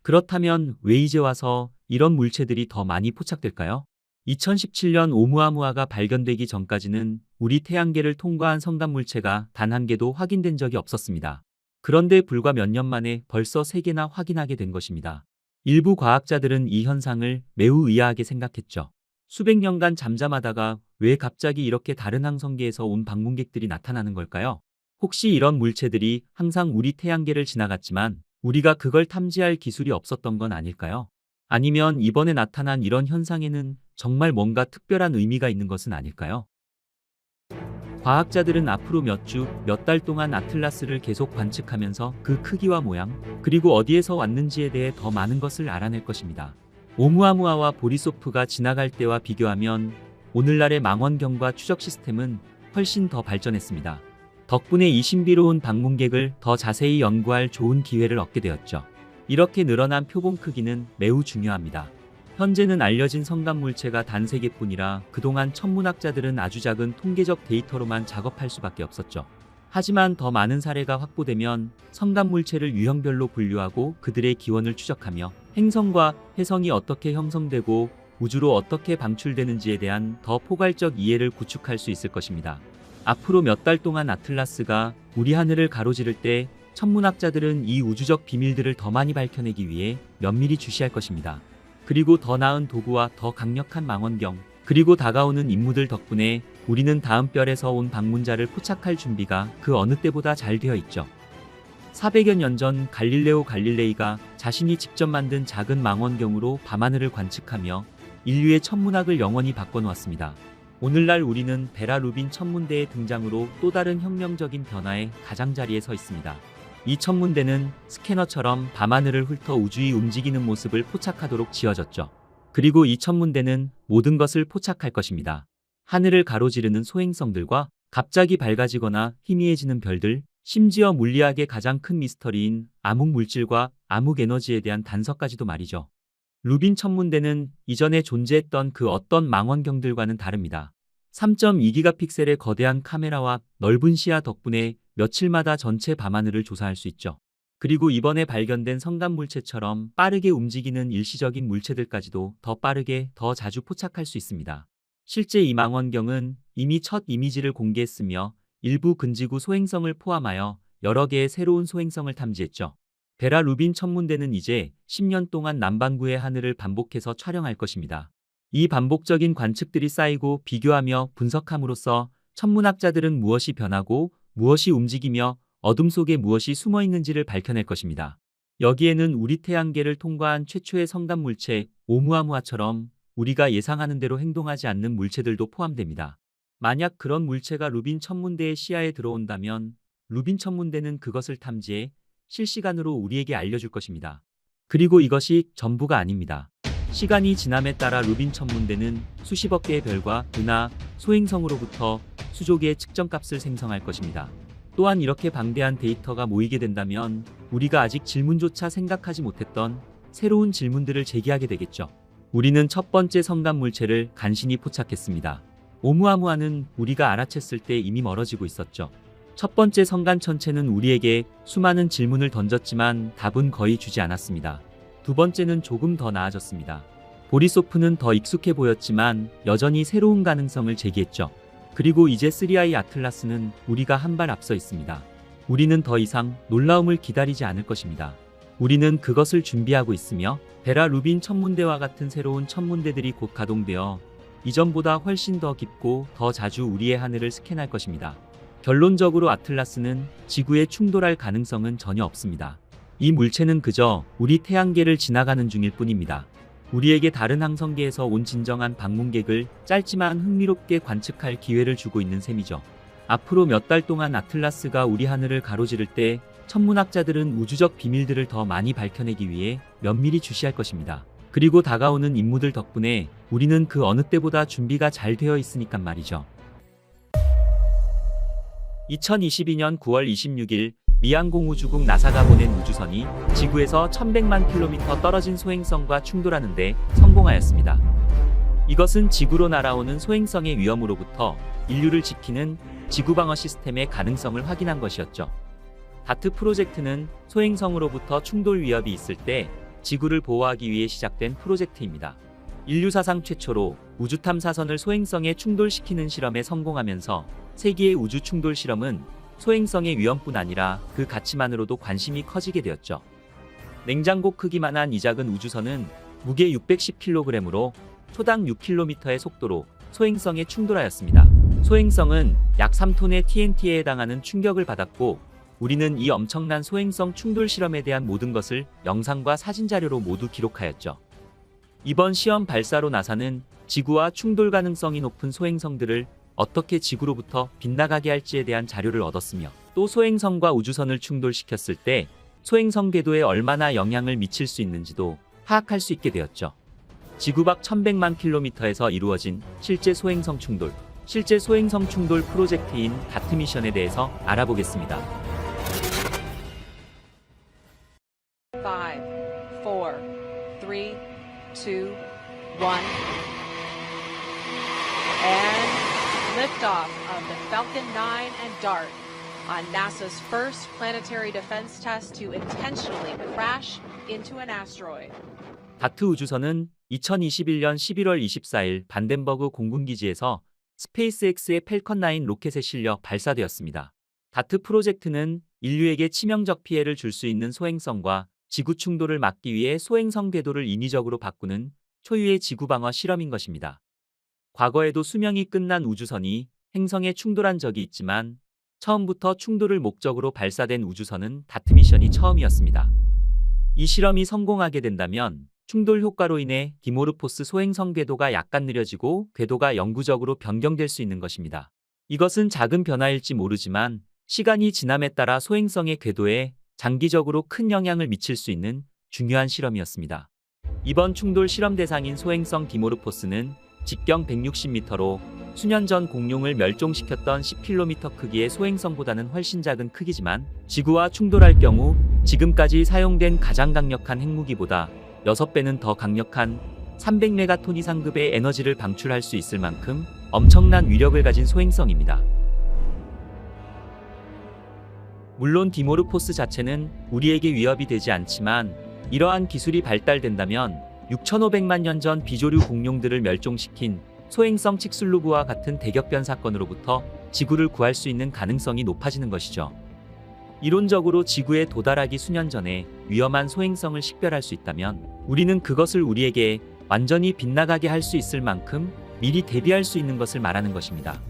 그렇다면 왜 이제 와서 이런 물체들이 더 많이 포착될까요? 2017년 오umu아무아가 발견되기 전까지는 우리 태양계를 통과한 성간 물체가 단 한 개도 확인된 적이 없었습니다. 그런데 불과 몇 년 만에 벌써 3개나 확인하게 된 것입니다. 일부 과학자들은 이 현상을 매우 의아하게 생각했죠. 수백 년간 잠잠하다가 왜 갑자기 이렇게 다른 항성계에서 온 방문객들이 나타나는 걸까요? 혹시 이런 물체들이 항상 우리 태양계를 지나갔지만 우리가 그걸 탐지할 기술이 없었던 건 아닐까요? 아니면 이번에 나타난 이런 현상에는 정말 뭔가 특별한 의미가 있는 것은 아닐까요? 과학자들은 앞으로 몇 주, 몇 달 동안 아틀라스를 계속 관측하면서 그 크기와 모양, 그리고 어디에서 왔는지에 대해 더 많은 것을 알아낼 것입니다. 오umu아무아와 보리소프가 지나갈 때와 비교하면 오늘날의 망원경과 추적 시스템은 훨씬 더 발전했습니다. 덕분에 이 신비로운 방문객을 더 자세히 연구할 좋은 기회를 얻게 되었죠. 이렇게 늘어난 표본 크기는 매우 중요합니다. 현재는 알려진 성간물체가 단 3개뿐이라 그동안 천문학자들은 아주 작은 통계적 데이터로만 작업할 수밖에 없었죠. 하지만 더 많은 사례가 확보되면 성간물체를 유형별로 분류하고 그들의 기원을 추적하며 행성과 혜성이 어떻게 형성되고 우주로 어떻게 방출되는지에 대한 더 포괄적 이해를 구축할 수 있을 것입니다. 앞으로 몇 달 동안 아틀라스가 우리 하늘을 가로지를 때 천문학자들은 이 우주적 비밀들을 더 많이 밝혀내기 위해 면밀히 주시할 것입니다. 그리고 더 나은 도구와 더 강력한 망원경, 그리고 다가오는 임무들 덕분에 우리는 다음 별에서 온 방문자를 포착할 준비가 그 어느 때보다 잘 되어 있죠. 400여 년 전 갈릴레오 갈릴레이가 자신이 직접 만든 작은 망원경으로 밤하늘을 관측하며 인류의 천문학을 영원히 바꿔놓았습니다. 오늘날 우리는 베라 루빈 천문대의 등장으로 또 다른 혁명적인 변화의 가장자리에 서 있습니다. 이 천문대는 스캐너처럼 밤하늘을 훑어 우주의 움직이는 모습을 포착하도록 지어졌죠. 그리고 이 천문대는 모든 것을 포착할 것입니다. 하늘을 가로지르는 소행성들과 갑자기 밝아지거나 희미해지는 별들, 심지어 물리학의 가장 큰 미스터리인 암흑물질과 암흑에너지에 대한 단서까지도 말이죠. 루빈 천문대는 이전에 존재했던 그 어떤 망원경들과는 다릅니다. 3.2기가픽셀의 거대한 카메라와 넓은 시야 덕분에 며칠마다 전체 밤하늘을 조사할 수 있죠. 그리고 이번에 발견된 성간물체처럼 빠르게 움직이는 일시적인 물체들까지도 더 빠르게, 더 자주 포착할 수 있습니다. 실제 이 망원경은 이미 첫 이미지를 공개했으며 일부 근지구 소행성을 포함하여 여러 개의 새로운 소행성을 탐지했죠. 베라 루빈 천문대는 이제 10년 동안 남반구의 하늘을 반복해서 촬영할 것입니다. 이 반복적인 관측들이 쌓이고 비교하며 분석함으로써 천문학자들은 무엇이 변하고 무엇이 움직이며 어둠 속에 무엇이 숨어 있는지를 밝혀낼 것입니다. 여기에는 우리 태양계를 통과한 최초의 성간물체 오umu아무아처럼 우리가 예상하는 대로 행동하지 않는 물체들도 포함됩니다. 만약 그런 물체가 루빈 천문대의 시야에 들어온다면 루빈 천문대는 그것을 탐지해 실시간으로 우리에게 알려줄 것입니다. 그리고 이것이 전부가 아닙니다. 시간이 지남에 따라 루빈 천문대는 수십억 개의 별과 은하, 소행성으로부터 수조 개의 측정값을 생성할 것입니다. 또한 이렇게 방대한 데이터가 모이게 된다면 우리가 아직 질문조차 생각하지 못했던 새로운 질문들을 제기하게 되겠죠. 우리는 첫 번째 성간물체를 간신히 포착했습니다. 오umu아무아는 우리가 알아챘을 때 이미 멀어지고 있었죠. 첫 번째 성간천체는 우리에게 수많은 질문을 던졌지만 답은 거의 주지 않았습니다. 두 번째는 조금 더 나아졌습니다. 보리소프는 더 익숙해 보였지만 여전히 새로운 가능성을 제기했죠. 그리고 이제 3I 아틀라스는 우리가 한 발 앞서 있습니다. 우리는 더 이상 놀라움을 기다리지 않을 것입니다. 우리는 그것을 준비하고 있으며 베라 루빈 천문대와 같은 새로운 천문대들이 곧 가동되어 이전보다 훨씬 더 깊고 더 자주 우리의 하늘을 스캔할 것입니다. 결론적으로 아틀라스는 지구에 충돌할 가능성은 전혀 없습니다. 이 물체는 그저 우리 태양계를 지나가는 중일 뿐입니다. 우리에게 다른 항성계에서 온 진정한 방문객을 짧지만 흥미롭게 관측할 기회를 주고 있는 셈이죠. 앞으로 몇 달 동안 아틀라스가 우리 하늘을 가로지를 때 천문학자들은 우주적 비밀들을 더 많이 밝혀내기 위해 면밀히 주시할 것입니다. 그리고 다가오는 임무들 덕분에 우리는 그 어느 때보다 준비가 잘 되어 있으니까 말이죠. 2022년 9월 26일 미항공우주국 나사가 보낸 우주선이 지구에서 1100만 킬로미터 떨어진 소행성과 충돌하는데 성공하였습니다. 이것은 지구로 날아오는 소행성의 위험으로부터 인류를 지키는 지구방어 시스템의 가능성을 확인한 것이었죠. 다트 프로젝트는 소행성으로부터 충돌 위협이 있을 때 지구를 보호하기 위해 시작된 프로젝트입니다. 인류 사상 최초로 우주 탐사선을 소행성에 충돌시키는 실험에 성공하면서 세계의 우주 충돌 실험은 소행성의 위험뿐 아니라 그 가치만으로도 관심이 커지게 되었죠. 냉장고 크기만한 이 작은 우주선은 무게 610kg으로 초당 6km의 속도로 소행성에 충돌하였습니다. 소행성은 약 3톤의 TNT에 해당하는 충격을 받았고, 우리는 이 엄청난 소행성 충돌 실험에 대한 모든 것을 영상과 사진 자료로 모두 기록하였죠. 이번 시험 발사로 나사는 지구와 충돌 가능성이 높은 소행성들을 어떻게 지구로부터 빗나가게 할지에 대한 자료를 얻었으며, 또 소행성과 우주선을 충돌시켰을 때 소행성 궤도에 얼마나 영향을 미칠 수 있는지도 파악할 수 있게 되었죠. 지구 밖 1100만 킬로미터에서 이루어진 실제 소행성 충돌 프로젝트인 다트 미션에 대해서 알아보겠습니다. 5, 4, 3, 2, 1. And liftoff of the Falcon 9 and DART on NASA's first planetary defense test to intentionally crash into an asteroid. 다트 우주선은 2021년 11월 24일 반덴버그 공군기지에서 스페이스X의 팰컨 9 로켓에 실려 발사되었습니다. 다트 프로젝트는 인류에게 치명적 피해를 줄 수 있는 소행성과 지구 충돌을 막기 위해 소행성 궤도를 인위적으로 바꾸는 초유의 지구 방어 실험인 것입니다. 과거에도 수명이 끝난 우주선이 행성에 충돌한 적이 있지만 처음부터 충돌을 목적으로 발사된 우주선은 다트 미션이 처음이었습니다. 이 실험이 성공하게 된다면 충돌 효과로 인해 디모르포스 소행성 궤도가 약간 느려지고 궤도가 영구적으로 변경될 수 있는 것입니다. 이것은 작은 변화일지 모르지만 시간이 지남에 따라 소행성의 궤도에 장기적으로 큰 영향을 미칠 수 있는 중요한 실험이었습니다. 이번 충돌 실험 대상인 소행성 디모르포스는 직경 160m로 수년 전 공룡을 멸종시켰던 10km 크기의 소행성보다는 훨씬 작은 크기지만 지구와 충돌할 경우 지금까지 사용된 가장 강력한 핵무기보다 6배는 더 강력한 300메가톤 이상급의 에너지를 방출할 수 있을 만큼 엄청난 위력을 가진 소행성입니다. 물론 디모르포스 자체는 우리에게 위협이 되지 않지만 이러한 기술이 발달된다면 6,500만 년 전 비조류 공룡들을 멸종시킨 소행성 칙슬루브와 같은 대격변 사건으로부터 지구를 구할 수 있는 가능성이 높아지는 것이죠. 이론적으로 지구에 도달하기 수년 전에 위험한 소행성을 식별할 수 있다면 우리는 그것을 우리에게 완전히 빗나가게 할 수 있을 만큼 미리 대비할 수 있는 것을 말하는 것입니다.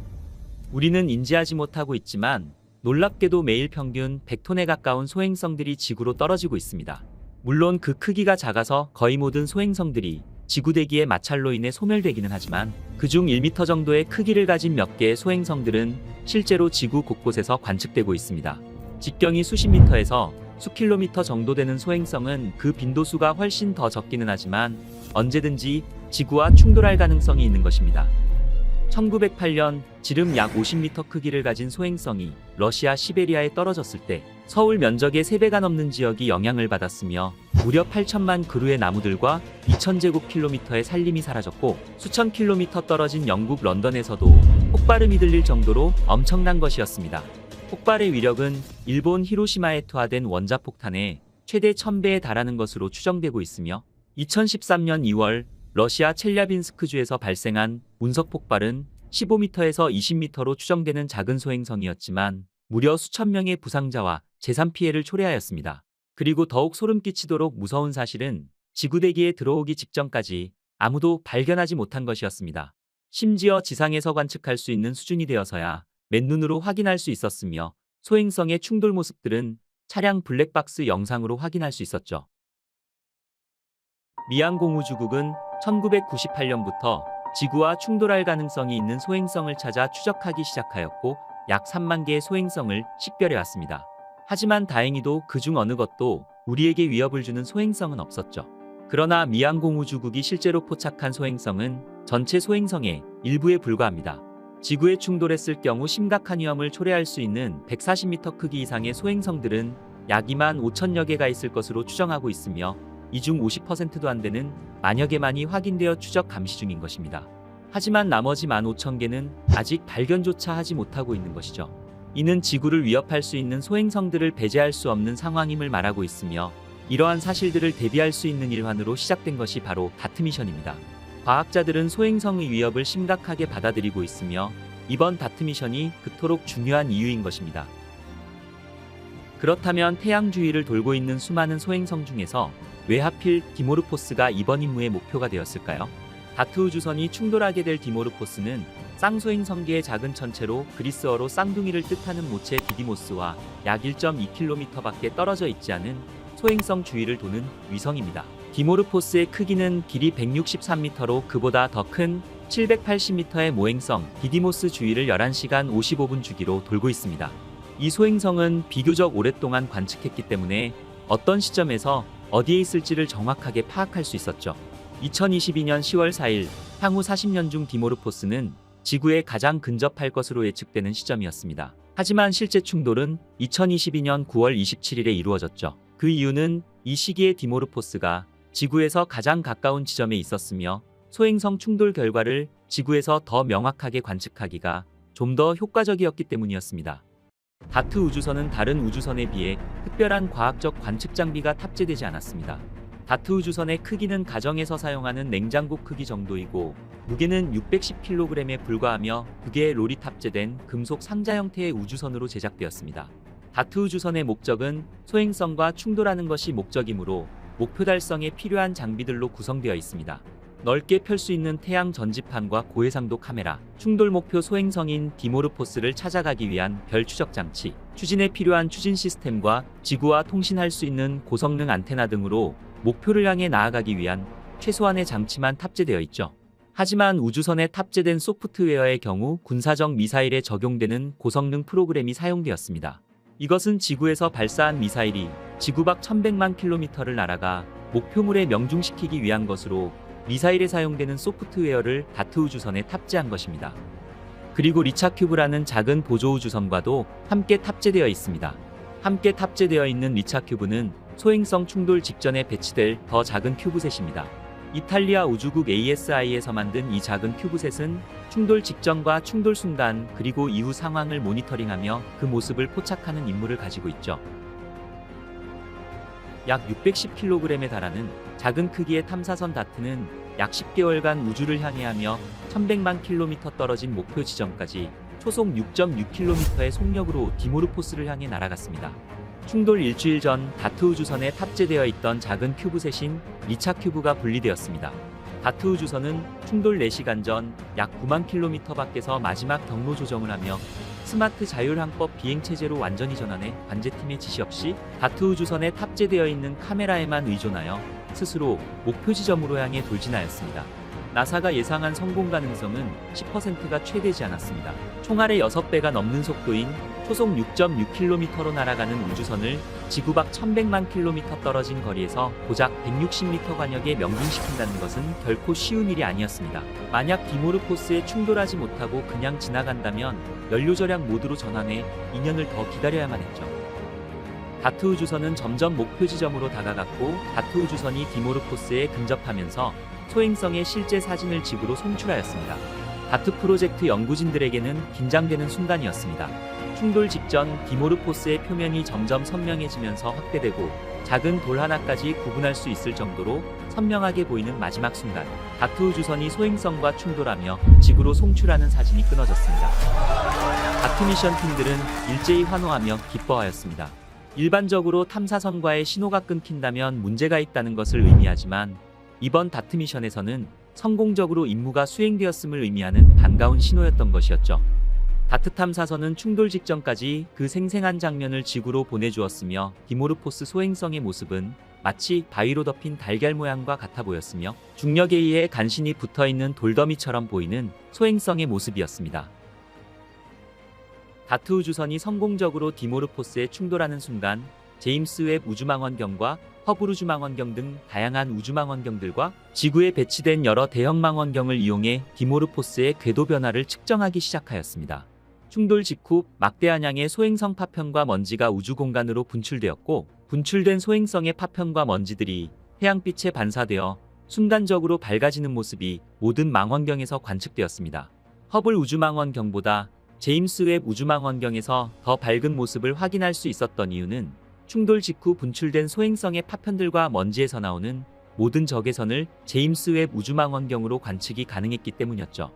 우리는 인지하지 못하고 있지만 놀랍게도 매일 평균 100톤에 가까운 소행성들이 지구로 떨어지고 있습니다. 물론 그 크기가 작아서 거의 모든 소행성들이 지구 대기의 마찰로 인해 소멸되기는 하지만 그중 1m 정도의 크기를 가진 몇 개의 소행성들은 실제로 지구 곳곳에서 관측되고 있습니다. 직경이 수십 미터에서 수 킬로미터 정도 되는 소행성은 그 빈도수가 훨씬 더 적기는 하지만 언제든지 지구와 충돌할 가능성이 있는 것입니다. 1908년 지름 약 50m 크기를 가진 소행성이 러시아 시베리아에 떨어졌을 때 서울 면적의 3배가 넘는 지역이 영향을 받았으며 무려 8천만 그루의 나무들과 2000제곱킬로미터의 산림이 사라졌고 수천 킬로미터 떨어진 영국 런던에서도 폭발음이 들릴 정도로 엄청난 것이었습니다. 폭발의 위력은 일본 히로시마에 투하된 원자폭탄의 최대 1000배에 달하는 것으로 추정되고 있으며 2013년 2월 러시아 첼야빈스크주에서 발생한 운석 폭발은 15m에서 20m로 추정되는 작은 소행성이었지만 무려 수천 명의 부상자와 재산 피해를 초래하였습니다. 그리고 더욱 소름 끼치도록 무서운 사실은 지구대기에 들어오기 직전까지 아무도 발견하지 못한 것이었습니다. 심지어 지상에서 관측할 수 있는 수준이 되어서야 맨눈으로 확인할 수 있었으며 소행성의 충돌 모습들은 차량 블랙박스 영상으로 확인할 수 있었죠. 미항공우주국은 1998년부터 지구와 충돌할 가능성이 있는 소행성을 찾아 추적하기 시작하였고 약 3만 개의 소행성을 식별해왔습니다. 하지만 다행히도 그중 어느 것도 우리에게 위협을 주는 소행성은 없었죠. 그러나 미항공우주국이 실제로 포착한 소행성은 전체 소행성의 일부에 불과합니다. 지구에 충돌했을 경우 심각한 위험을 초래할 수 있는 140m 크기 이상의 소행성들은 약 2만 5천여 개가 있을 것으로 추정하고 있으며 이 중 50%도 안 되는 만여 개만이 확인되어 추적 감시 중인 것입니다. 하지만 나머지 15,000개는 아직 발견조차 하지 못하고 있는 것이죠. 이는 지구를 위협할 수 있는 소행성들을 배제할 수 없는 상황임을 말하고 있으며 이러한 사실들을 대비할 수 있는 일환으로 시작된 것이 바로 다트 미션입니다. 과학자들은 소행성의 위협을 심각하게 받아들이고 있으며 이번 다트 미션이 그토록 중요한 이유인 것입니다. 그렇다면 태양 주위를 돌고 있는 수많은 소행성 중에서 왜 하필 디모르포스가 이번 임무의 목표가 되었을까요? 다트 우주선이 충돌하게 될 디모르포스는 쌍소행 성계의 작은 천체로 그리스어로 쌍둥이를 뜻하는 모체 디디모스와 약 1.2km밖에 떨어져 있지 않은 소행성 주위를 도는 위성입니다. 디모르포스의 크기는 길이 163m로 그보다 더 큰 780m의 모행성 디디모스 주위를 11시간 55분 주기로 돌고 있습니다. 이 소행성은 비교적 오랫동안 관측했기 때문에 어떤 시점에서 어디에 있을지를 정확하게 파악할 수 있었죠. 2022년 10월 4일, 향후 40년 중 디모르포스는 지구에 가장 근접할 것으로 예측되는 시점이었습니다. 하지만 실제 충돌은 2022년 9월 27일에 이루어졌죠. 그 이유는 이 시기에 디모르포스가 지구에서 가장 가까운 지점에 있었으며 소행성 충돌 결과를 지구에서 더 명확하게 관측하기가 좀 더 효과적이었기 때문이었습니다. 다트 우주선은 다른 우주선에 비해 특별한 과학적 관측 장비가 탑재되지 않았습니다. 다트 우주선의 크기는 가정에서 사용하는 냉장고 크기 정도이고 무게는 610kg에 불과하며 2개의 롤이 탑재된 금속 상자 형태의 우주선으로 제작되었습니다. 다트 우주선의 목적은 소행성과 충돌하는 것이 목적이므로 목표 달성에 필요한 장비들로 구성되어 있습니다. 넓게 펼 수 있는 태양 전지판과 고해상도 카메라, 충돌 목표 소행성인 디모르포스를 찾아가기 위한 별 추적 장치, 추진에 필요한 추진 시스템과 지구와 통신할 수 있는 고성능 안테나 등으로 목표를 향해 나아가기 위한 최소한의 장치만 탑재되어 있죠. 하지만 우주선에 탑재된 소프트웨어의 경우 군사적 미사일에 적용되는 고성능 프로그램이 사용되었습니다. 이것은 지구에서 발사한 미사일이 지구 밖 1100만 킬로미터를 날아가 목표물에 명중시키기 위한 것으로 미사일에 사용되는 소프트웨어를 다트 우주선에 탑재한 것입니다. 그리고 리차큐브라는 작은 보조 우주선과도 함께 탑재되어 있습니다. 함께 탑재되어 있는 리차큐브는 소행성 충돌 직전에 배치될 더 작은 큐브셋입니다. 이탈리아 우주국 ASI에서 만든 이 작은 큐브셋은 충돌 직전과 충돌 순간 그리고 이후 상황을 모니터링하며 그 모습을 포착하는 임무를 가지고 있죠. 약 610kg에 달하는 작은 크기의 탐사선 다트는 약 10개월간 우주를 항해하며 1100만 킬로미터 떨어진 목표 지점까지 초속 6.6km의 속력으로 디모르포스를 향해 날아갔습니다. 충돌 일주일 전 다트 우주선에 탑재되어 있던 작은 큐브셋인 리차큐브가 분리되었습니다. 다트 우주선은 충돌 4시간 전 약 9만 킬로미터 밖에서 마지막 경로 조정을 하며 스마트 자율항법 비행체제로 완전히 전환해 관제팀의 지시 없이 다트 우주선에 탑재되어 있는 카메라에만 의존하여 스스로 목표 지점으로 향해 돌진하였습니다. 나사가 예상한 성공 가능성은 10%가 채 되지 않았습니다. 총알의 6배가 넘는 속도인 초속 6.6km로 날아가는 우주선을 지구 밖 1100만 킬로미터 떨어진 거리에서 고작 160m 관역에 명중시킨다는 것은 결코 쉬운 일이 아니었습니다. 만약 디모르포스에 충돌하지 못하고 그냥 지나간다면 연료 절약 모드로 전환해 2년을 더 기다려야만 했죠. 다트 우주선은 점점 목표 지점으로 다가갔고 다트 우주선이 디모르포스에 근접하면서 소행성의 실제 사진을 지구로 송출하였습니다. 다트 프로젝트 연구진들에게는 긴장되는 순간이었습니다. 충돌 직전 디모르포스의 표면이 점점 선명해지면서 확대되고 작은 돌 하나까지 구분할 수 있을 정도로 선명하게 보이는 마지막 순간, 다트 우주선이 소행성과 충돌하며 지구로 송출하는 사진이 끊어졌습니다. 다트 미션 팀들은 일제히 환호하며 기뻐하였습니다. 일반적으로 탐사선과의 신호가 끊긴다면 문제가 있다는 것을 의미하지만 이번 다트 미션에서는 성공적으로 임무가 수행되었음을 의미하는 반가운 신호였던 것이었죠. 다트 탐사선은 충돌 직전까지 그 생생한 장면을 지구로 보내주었으며 디모르포스 소행성의 모습은 마치 바위로 덮인 달걀 모양과 같아 보였으며 중력에 의해 간신히 붙어있는 돌더미처럼 보이는 소행성의 모습이었습니다. 다트 우주선이 성공적으로 디모르포스에 충돌하는 순간 제임스 웹 우주망원경과 허블 우주망원경 등 다양한 우주망원경들과 지구에 배치된 여러 대형 망원경을 이용해 디모르포스의 궤도 변화를 측정하기 시작하였습니다. 충돌 직후 막대한 양의 소행성 파편과 먼지가 우주 공간으로 분출되었고 분출된 소행성의 파편과 먼지들이 태양빛에 반사되어 순간적으로 밝아지는 모습이 모든 망원경에서 관측되었습니다. 허블 우주망원경보다 제임스 웹 우주망원경에서 더 밝은 모습을 확인할 수 있었던 이유는 충돌 직후 분출된 소행성의 파편들과 먼지에서 나오는 모든 적외선을 제임스 웹 우주망원경으로 관측이 가능했기 때문이었죠.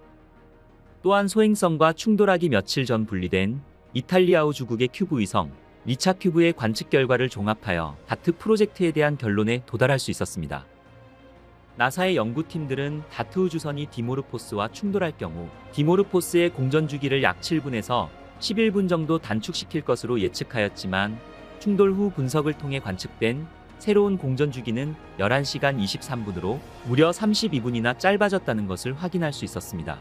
또한 소행성과 충돌하기 며칠 전 분리된 이탈리아 우주국의 큐브 위성 리차큐브의 관측 결과를 종합하여 다트 프로젝트에 대한 결론에 도달할 수 있었습니다. 나사의 연구팀들은 다트 우주선이 디모르포스와 충돌할 경우 디모르포스의 공전 주기를 약 7분에서 11분 정도 단축시킬 것으로 예측하였지만 충돌 후 분석을 통해 관측된 새로운 공전 주기는 11시간 23분으로 무려 32분이나 짧아졌다는 것을 확인할 수 있었습니다.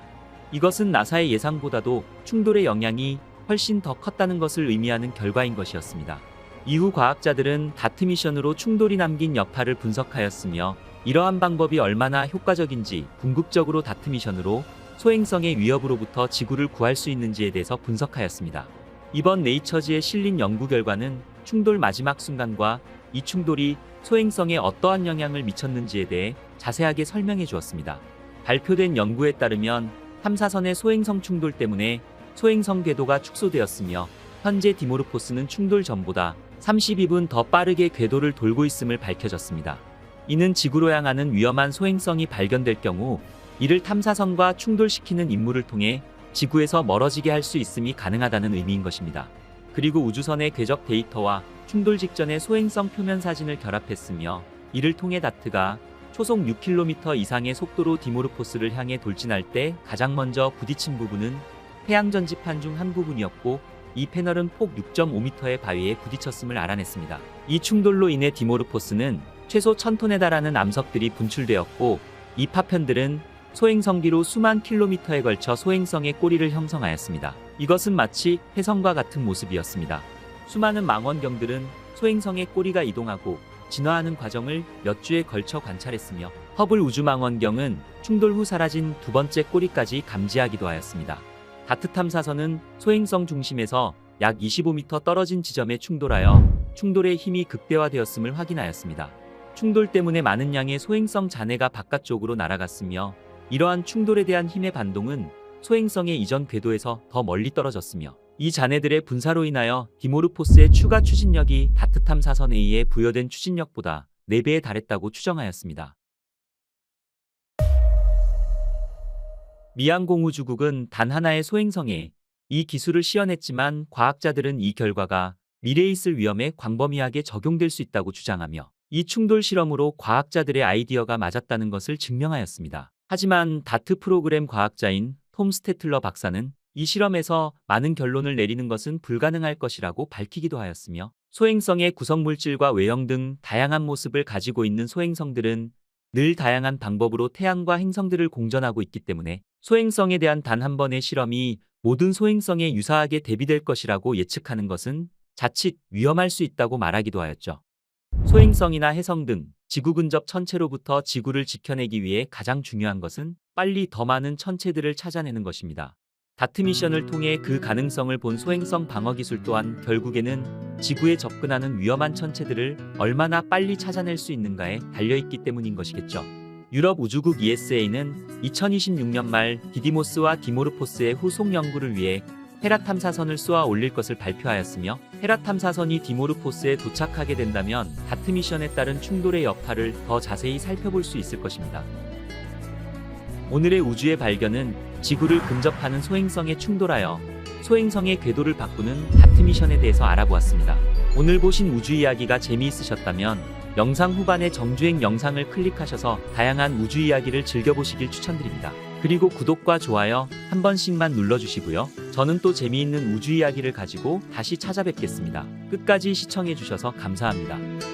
이것은 나사의 예상보다도 충돌의 영향이 훨씬 더 컸다는 것을 의미하는 결과인 것이었습니다. 이후 과학자들은 다트 미션으로 충돌이 남긴 여파를 분석하였으며 이러한 방법이 얼마나 효과적인지 궁극적으로 다트 미션으로 소행성의 위협으로부터 지구를 구할 수 있는지에 대해서 분석하였습니다. 이번 네이처지에 실린 연구 결과는 충돌 마지막 순간과 이 충돌이 소행성에 어떠한 영향을 미쳤는지에 대해 자세하게 설명해 주었습니다. 발표된 연구에 따르면 탐사선의 소행성 충돌 때문에 소행성 궤도가 축소되었으며 현재 디모르포스는 충돌 전보다 32분 더 빠르게 궤도를 돌고 있음을 밝혀졌습니다. 이는 지구로 향하는 위험한 소행성이 발견될 경우 이를 탐사선과 충돌시키는 임무를 통해 지구에서 멀어지게 할 수 있음이 가능하다는 의미인 것입니다. 그리고 우주선의 궤적 데이터와 충돌 직전의 소행성 표면 사진을 결합했으며 이를 통해 다트가 초속 6km 이상의 속도로 디모르포스를 향해 돌진할 때 가장 먼저 부딪힌 부분은 태양 전지판 중 한 부분이었고 이 패널은 폭 6.5m의 바위에 부딪혔음을 알아냈습니다. 이 충돌로 인해 디모르포스는 최소 1000톤에 달하는 암석들이 분출되었고 이 파편들은 소행성기로 수만 킬로미터에 걸쳐 소행성의 꼬리를 형성하였습니다. 이것은 마치 혜성과 같은 모습이었습니다. 수많은 망원경들은 소행성의 꼬리가 이동하고 진화하는 과정을 몇 주에 걸쳐 관찰했으며 허블 우주망원경은 충돌 후 사라진 두 번째 꼬리까지 감지하기도 하였습니다. 다트 탐사선은 소행성 중심에서 약 25m 떨어진 지점에 충돌하여 충돌의 힘이 극대화되었음을 확인하였습니다. 충돌 때문에 많은 양의 소행성 잔해가 바깥쪽으로 날아갔으며 이러한 충돌에 대한 힘의 반동은 소행성의 이전 궤도에서 더 멀리 떨어졌으며 이 잔해들의 분사로 인하여 디모르포스의 추가 추진력이 다트 탐사선에 의해 부여된 추진력보다 4배에 달했다고 추정하였습니다. 미항공우주국은 단 하나의 소행성에 이 기술을 시연했지만 과학자들은 이 결과가 미래에 있을 위험에 광범위하게 적용될 수 있다고 주장하며 이 충돌 실험으로 과학자들의 아이디어가 맞았다는 것을 증명하였습니다. 하지만 다트 프로그램 과학자인 톰 스테틀러 박사는 이 실험에서 많은 결론을 내리는 것은 불가능할 것이라고 밝히기도 하였으며 소행성의 구성물질과 외형 등 다양한 모습을 가지고 있는 소행성들은 늘 다양한 방법으로 태양과 행성들을 공전하고 있기 때문에 소행성에 대한 단 한 번의 실험이 모든 소행성에 유사하게 대비될 것이라고 예측하는 것은 자칫 위험할 수 있다고 말하기도 하였죠. 소행성이나 해성 등 지구 근접 천체로부터 지구를 지켜내기 위해 가장 중요한 것은 빨리 더 많은 천체들을 찾아내는 것입니다. 다트 미션을 통해 그 가능성을 본 소행성 방어 기술 또한 결국에는 지구에 접근하는 위험한 천체들을 얼마나 빨리 찾아낼 수 있는가에 달려있기 때문인 것이겠죠. 유럽 우주국 ESA는 2026년 말 디디모스와 디모르포스의 후속 연구를 위해 헤라 탐사선을 쏘아 올릴 것을 발표하였으며 헤라 탐사선이 디모르포스에 도착하게 된다면 다트 미션에 따른 충돌의 여파를 더 자세히 살펴볼 수 있을 것입니다. 오늘의 우주의 발견은 지구를 근접하는 소행성에 충돌하여 소행성의 궤도를 바꾸는 다트 미션에 대해서 알아보았습니다. 오늘 보신 우주 이야기가 재미있으셨다면 영상 후반의 정주행 영상을 클릭하셔서 다양한 우주 이야기를 즐겨보시길 추천드립니다. 그리고 구독과 좋아요 한 번씩만 눌러주시고요. 저는 또 재미있는 우주 이야기를 가지고 다시 찾아뵙겠습니다. 끝까지 시청해주셔서 감사합니다.